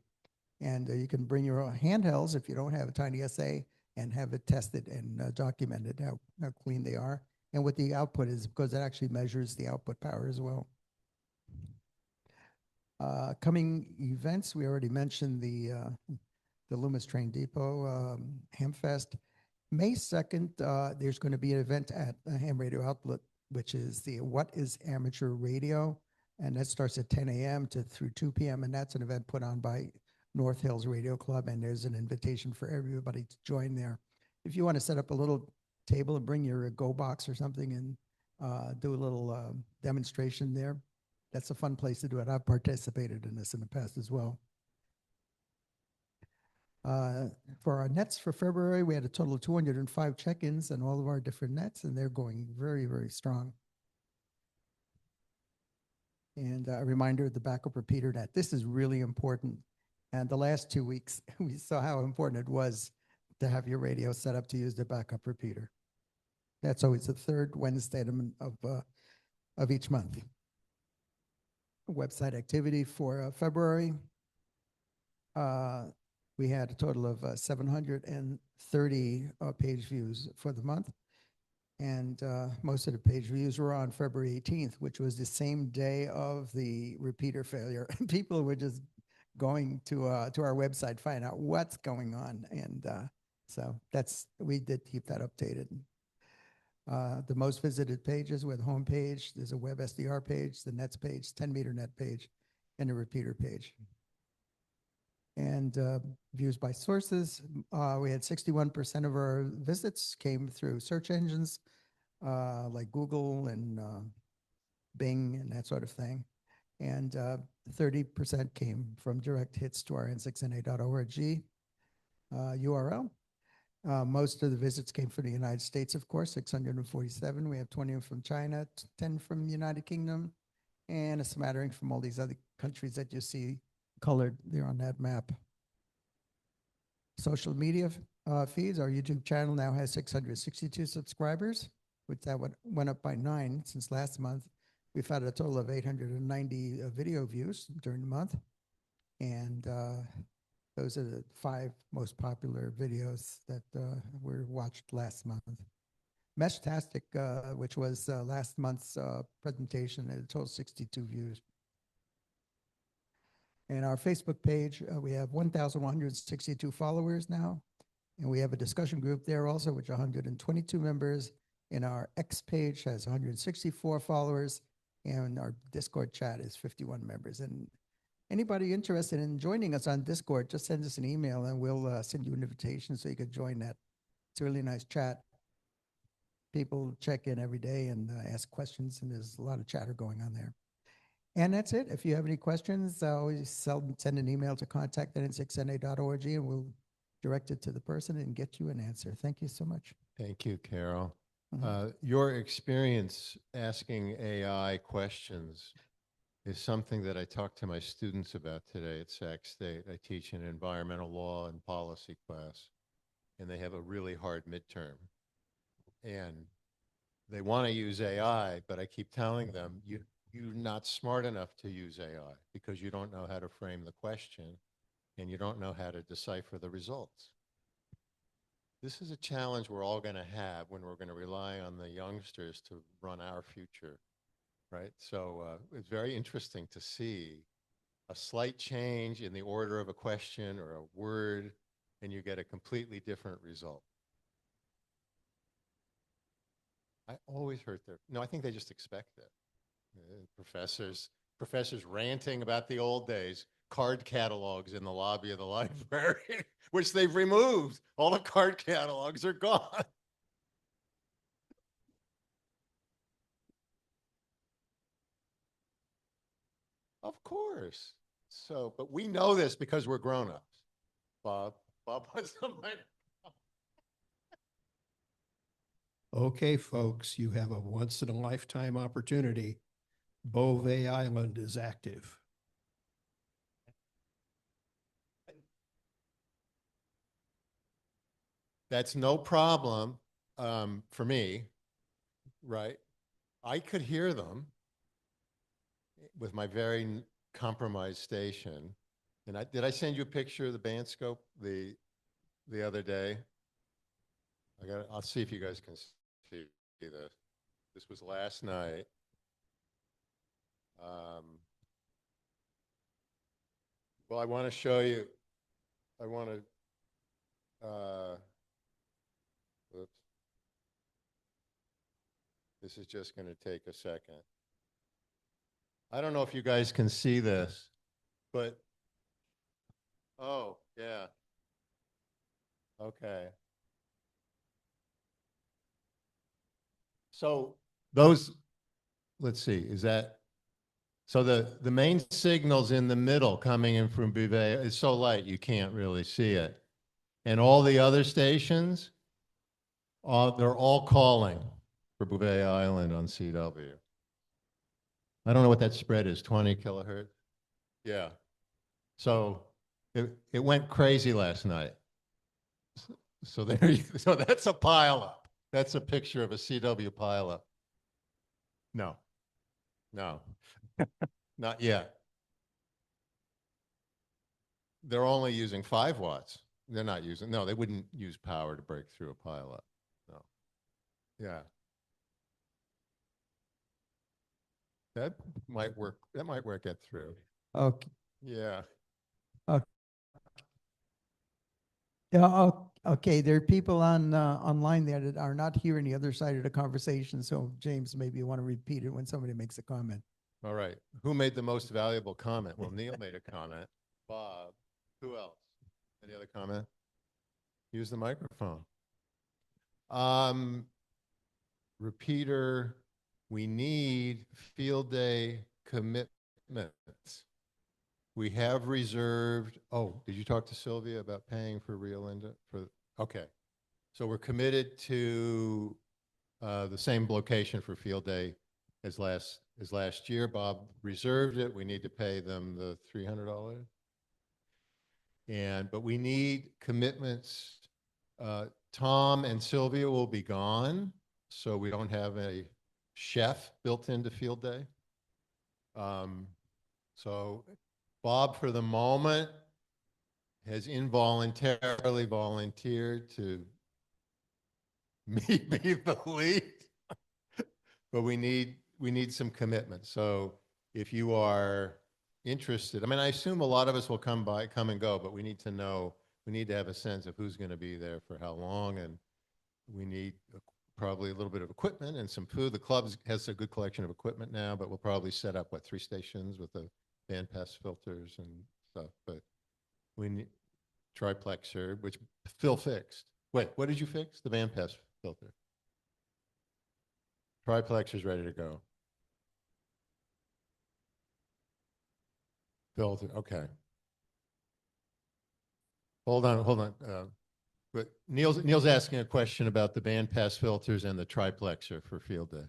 And you can bring your own handhelds if you don't have a TinySA and have it tested and documented how clean they are and what the output is, because it actually measures the output power as well. Coming events, we already mentioned the Loomis Train Depot Hamfest. May 2nd, there's going to be an event at Ham Radio Outlet, which is the What is Amateur Radio? And that starts at 10 a.m. through 2 p.m. And that's an event put on by North Hills Radio Club. And there's an invitation for everybody to join there. If you want to set up a little table and bring your Go box or something and do a little demonstration there, that's a fun place to do it. I've participated in this in the past as well. For our nets for February, we had a total of 205 check-ins on all of our different nets, and they're going very, very strong. And a reminder of the backup repeater net. This is really important. And the last 2 weeks, we saw how important it was to have your radio set up to use the backup repeater. That's always the third Wednesday of each month. Website activity for February. We had a total of 730 page views for the month. And most of the page views were on February 18th, which was the same day of the repeater failure. People were just going to our website, find out what's going on. And so we did keep that updated. The most visited pages were the home page, there's a web SDR page, the nets page, 10-meter net page, and a repeater page. And views by sources, we had 61% of our visits came through search engines like Google and Bing and that sort of thing. And 30% came from direct hits to our n6na.org URL. Most of the visits came from the United States, of course, 647. We have 20 from China, 10 from the United Kingdom, and a smattering from all these other countries that you see colored there on that map. Social media feeds, our YouTube channel now has 662 subscribers, which that went up by 9 since last month. We've had a total of 890 video views during the month. And those are the 5 most popular videos that were watched last month. Meshtastic, which was last month's presentation, had a total 62 views. And our Facebook page, we have 1,162 followers now. And we have a discussion group there also, which 122 members. And our X page has 164 followers. And our Discord chat is 51 members. And anybody interested in joining us on Discord, just send us an email and we'll send you an invitation so you could join that. It's a really nice chat. People check in every day and ask questions, and there's a lot of chatter going on there. And that's it. If you have any questions, always send an email to contact@n6na.org and we'll direct it to the person and get you an answer. Thank you so much. Thank you, Carol. Your experience asking AI questions is something that I talked to my students about today at Sac State. I teach an environmental law and policy class, and they have a really hard midterm. And they want to use AI, but I keep telling them, you're not smart enough to use AI because you don't know how to frame the question and you don't know how to decipher the results. This is a challenge we're all going to have when we're going to rely on the youngsters to run our future, right? So it's very interesting to see a slight change in the order of a question or a word, and you get a completely different result. I always heard no, I think they just expect it. Professors ranting about the old days, card catalogs in the lobby of the library, which they've removed. All the card catalogs are gone. Of course. So, but we know this because we're grown-ups. Bob wants somebody. Okay, folks, you have a once-in-a-lifetime opportunity. Beauvais Island is active. That's no problem for me, right? I could hear them with my very compromised station. And did I send you a picture of the band scope the other day? I'll see if you guys can see this. This was last night. Well, I want to show you. I want to. Oops. This is just going to take a second. I don't know if you guys can see this, but oh, yeah. Okay. So those, let's see, is that, so the main signal's in the middle coming in from Beauvais. It's so light you can't really see it. And all the other stations, they're all calling for Beauvais Island on CW. I don't know what that spread is, 20 kilohertz? Yeah. So it went crazy last night. So so that's a pileup. That's a picture of a CW pileup. No, not yet. They're only using 5 watts. They're not using, no, they wouldn't use power to break through a pileup. No. Yeah. That might work. That might work it through. Okay. Yeah. Yeah, okay, there are people on online there that are not hearing the other side of the conversation. So James, maybe you want to repeat it when somebody makes a comment. All right. Who made the most valuable comment? Well, Neil made a comment. Bob. Who else? Any other comment? Use the microphone. Repeater. we need field day commitments. We have reserved, oh, did you talk to Sylvia about paying for Rio Linda? Okay. So we're committed to the same location for field day as last year. Bob reserved it. We need to pay them the $300. But we need commitments. Tom and Sylvia will be gone, so we don't have a chef built into field day. So Bob, for the moment, has involuntarily volunteered to be the lead, but we need some commitment. So if you are interested, I mean, I assume a lot of us will come and go, but we need to know, we need to have a sense of who's going to be there for how long, and we need probably a little bit of equipment and some food. The club has a good collection of equipment now, but we'll probably set up, 3 stations with the bandpass filters and stuff, but we need triplexer, which Phil fixed. Wait, what did you fix? The bandpass filter. Triplexer's ready to go. Filter, okay. Hold on. But Neil's asking a question about the bandpass filters and the triplexer for field day.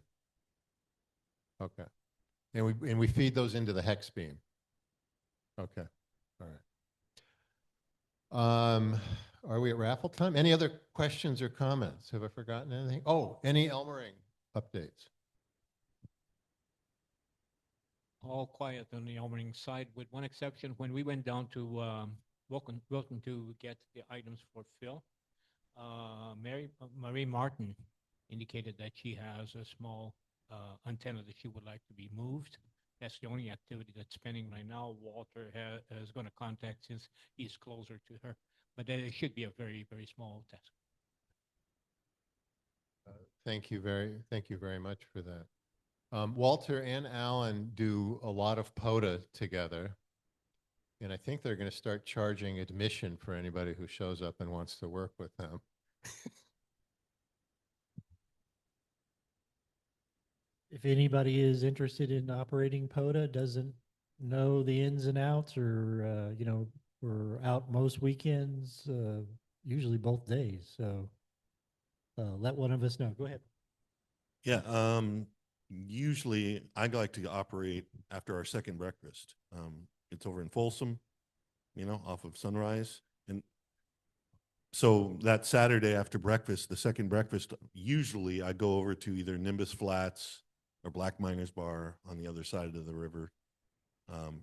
Okay. And we feed those into the hex beam. Okay. All right. Are we at raffle time? Any other questions or comments? Have I forgotten anything? Oh, any Elmering updates? All quiet on the Elmering side, with one exception. When we went down to Wilton to get the items for Phil, Marie Martin indicated that she has a small antenna that she would like to be moved. That's the only activity that's pending right now. Walter is going to contact since he's closer to her, but it should be a very, very small task. Thank you very much for that. Walter and Alan do a lot of POTA together, and I think they're going to start charging admission for anybody who shows up and wants to work with them. If anybody is interested in operating POTA, doesn't know the ins and outs, or we're out most weekends, usually both days. So let one of us know. Go ahead. Yeah. Usually I like to operate after our second breakfast. It's over in Folsom, off of Sunrise. And so that Saturday after breakfast, the second breakfast, usually I go over to either Nimbus Flats or Black Miners Bar on the other side of the river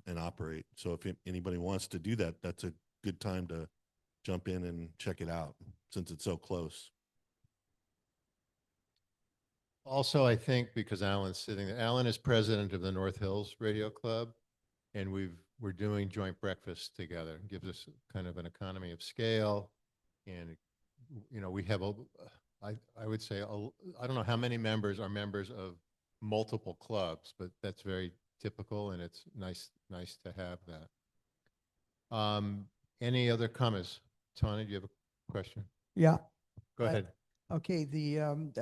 and operate. So if anybody wants to do that, that's a good time to jump in and check it out since it's so close. Also, I think because Alan's sitting there, Alan is president of the North Hills Radio Club, and we're doing joint breakfasts together. It gives us kind of an economy of scale, and we have I would say I don't know how many members are members of multiple clubs, but that's very typical, and it's nice to have that. Any other comments? Tony, do you have a question? Yeah. Go ahead. Okay, the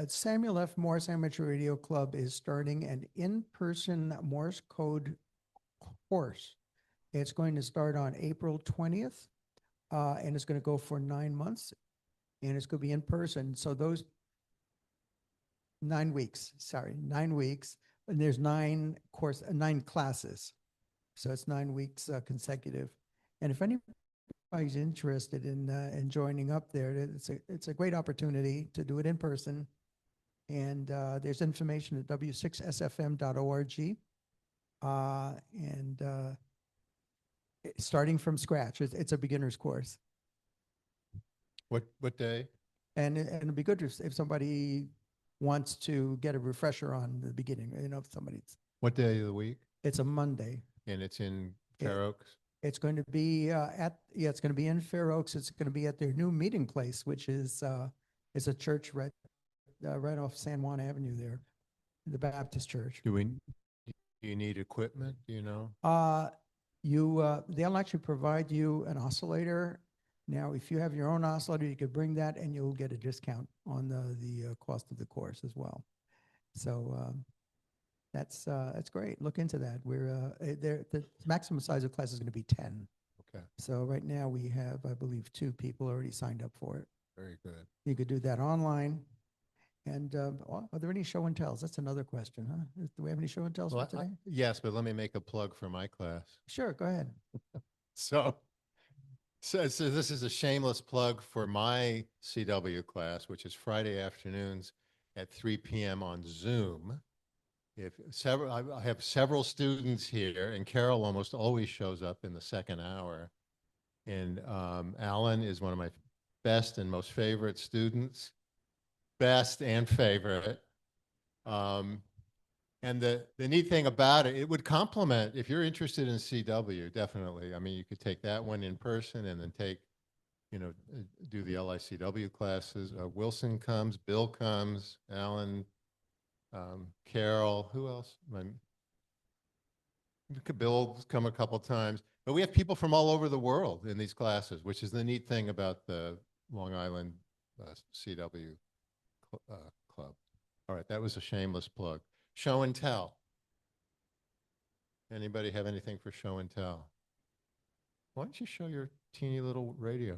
Samuel F. Morse Amateur Radio Club is starting an in-person Morse code course. It's going to start on April 20th, and it's going to go for 9 months, and it's going to be in person. So those 9 weeks, 9 weeks, and there's 9 classes. So it's 9 weeks consecutive. And if anybody's interested in joining up there, it's a great opportunity to do it in person. And there's information at w6sfm.org. Starting from scratch, it's a beginner's course. What day? And it'd be good if somebody wants to get a refresher on the beginning. If somebody's. What day of the week? It's a Monday. And it's in Fair Oaks? It's going to be it's going to be in Fair Oaks. It's going to be at their new meeting place, which is a church right off San Juan Avenue there, the Baptist church. Do you need equipment? Do you know? They'll actually provide you an oscillator. Now, if you have your own oscillator, you could bring that, and you'll get a discount on the cost of the course as well. So That's great. Look into that. The maximum size of class is going to be 10. Okay, So right now we have, I believe, 2 people already signed up for it. very good. You could do that online. And are there any show and tells? That's another question, huh? Do we have any show and tells Well, for today? yes, but let me make a plug for my class. Sure, go ahead. So this is a shameless plug for my CW class, which is Friday afternoons at 3 p.m. on Zoom. I have several students here, and Carol almost always shows up in the second hour. And Alan is one of my best and most favorite students, best and favorite. And the neat thing about it, it would complement, if you're interested in CW, definitely. I mean, you could take that one in person and then do the LICW classes. Wilson comes, Bill comes, Alan, Carol, who else? Bill's come a couple times. But we have people from all over the world in these classes, which is the neat thing about the Long Island CW club. All right, that was a shameless plug. Show and tell. Anybody have anything for show and tell? Why don't you show your teeny little radio?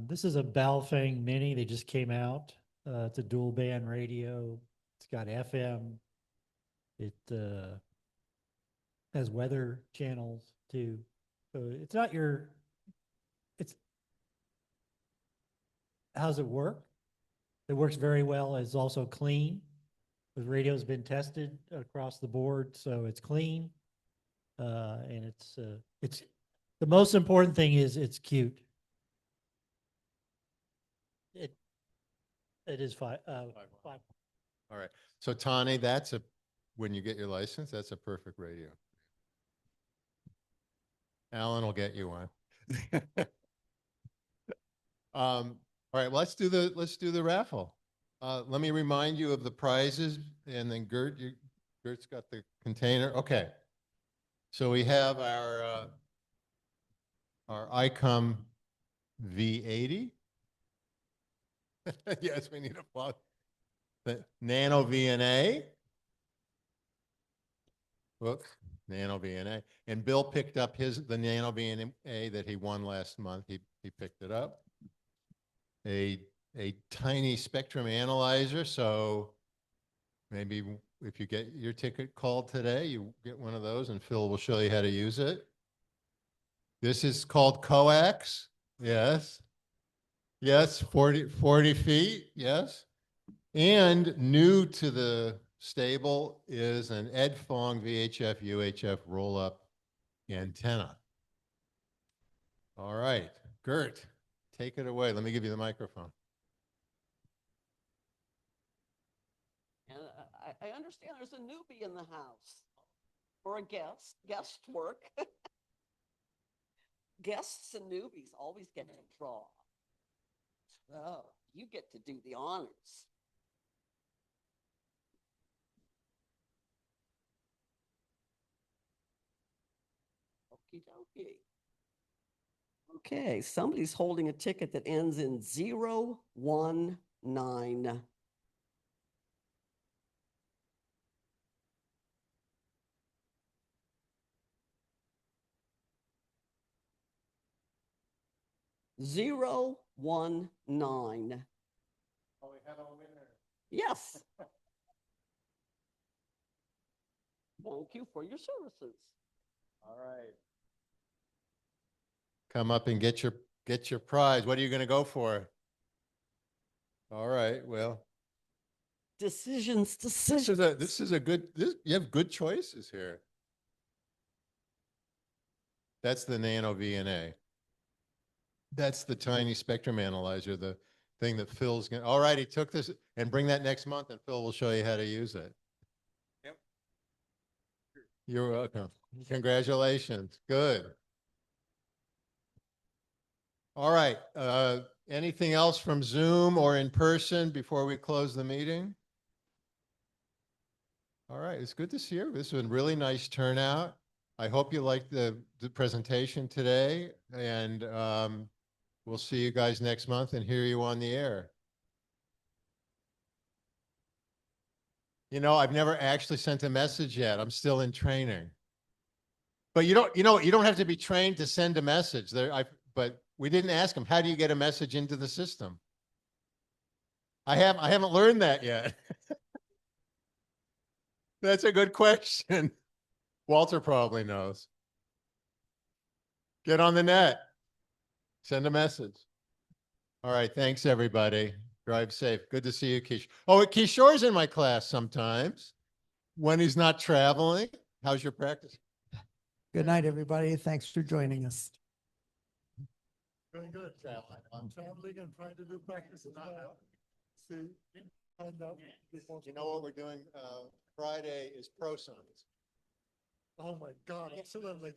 This is a Baofeng Mini. They just came out. It's a dual band radio. It's got FM. It has weather channels too. So it's not how's it work? It works very well. It's also clean. The radio's been tested across the board, so it's clean. And it's the most important thing is it's cute. It is 5. All right. So Tani, when you get your license, that's a perfect radio. Alan will get you one. All right, let's do the raffle. Let me remind you of the prizes, and then Gert's got the container. Okay. So we have our ICOM V80. Yes, we need a plug. The Nano VNA. Look, Nano VNA. And Bill picked up the Nano VNA that he won last month. He picked it up. A tiny spectrum analyzer. So maybe if you get your ticket called today, you get one of those, and Phil will show you how to use it. This is called coax. Yes. Yes, 40 feet. Yes. And new to the stable is an Ed Fong VHF UHF roll-up antenna. All right, Gert, take it away. Let me give you the microphone. And I understand there's a newbie in the house, or a guest work. Guests and newbies always get to draw. So you get to do the honors. Okie dokie. Okay, somebody's holding a ticket that ends in 019. Zero, 1, 9. Oh, we have a winner. Yes. Thank you for your services. All right. Come up and get your prize. What are you going to go for? All right. Well, Decisions. this is a good. You have good choices here. That's the Nano VNA. That's the tiny spectrum analyzer, the thing that Phil's going to. All right, he took this, and bring that next month, and Phil will show you how to use it. Yep. You're welcome. Congratulations. Good. All right. Anything else from Zoom or in person before we close the meeting? All right. It's good to see you. This has been really nice turnout. I hope you liked the presentation today, and we'll see you guys next month and hear you on the air. You know, I've never actually sent a message yet. I'm still in training. But you don't have to be trained to send a message there. But we didn't ask him, how do you get a message into the system? I haven't learned that yet. That's a good question. Walter probably knows. Get on the net. Send a message. All right. Thanks, everybody. Drive safe. Good to see you, Kishore. Oh, Kishore's in my class sometimes when he's not traveling. How's your practice? Good night, everybody. Thanks for joining us. Doing good, traveling. I'm traveling and trying to do practice. See, you know what we're doing? Friday is pro science. Oh my God, I'm still in like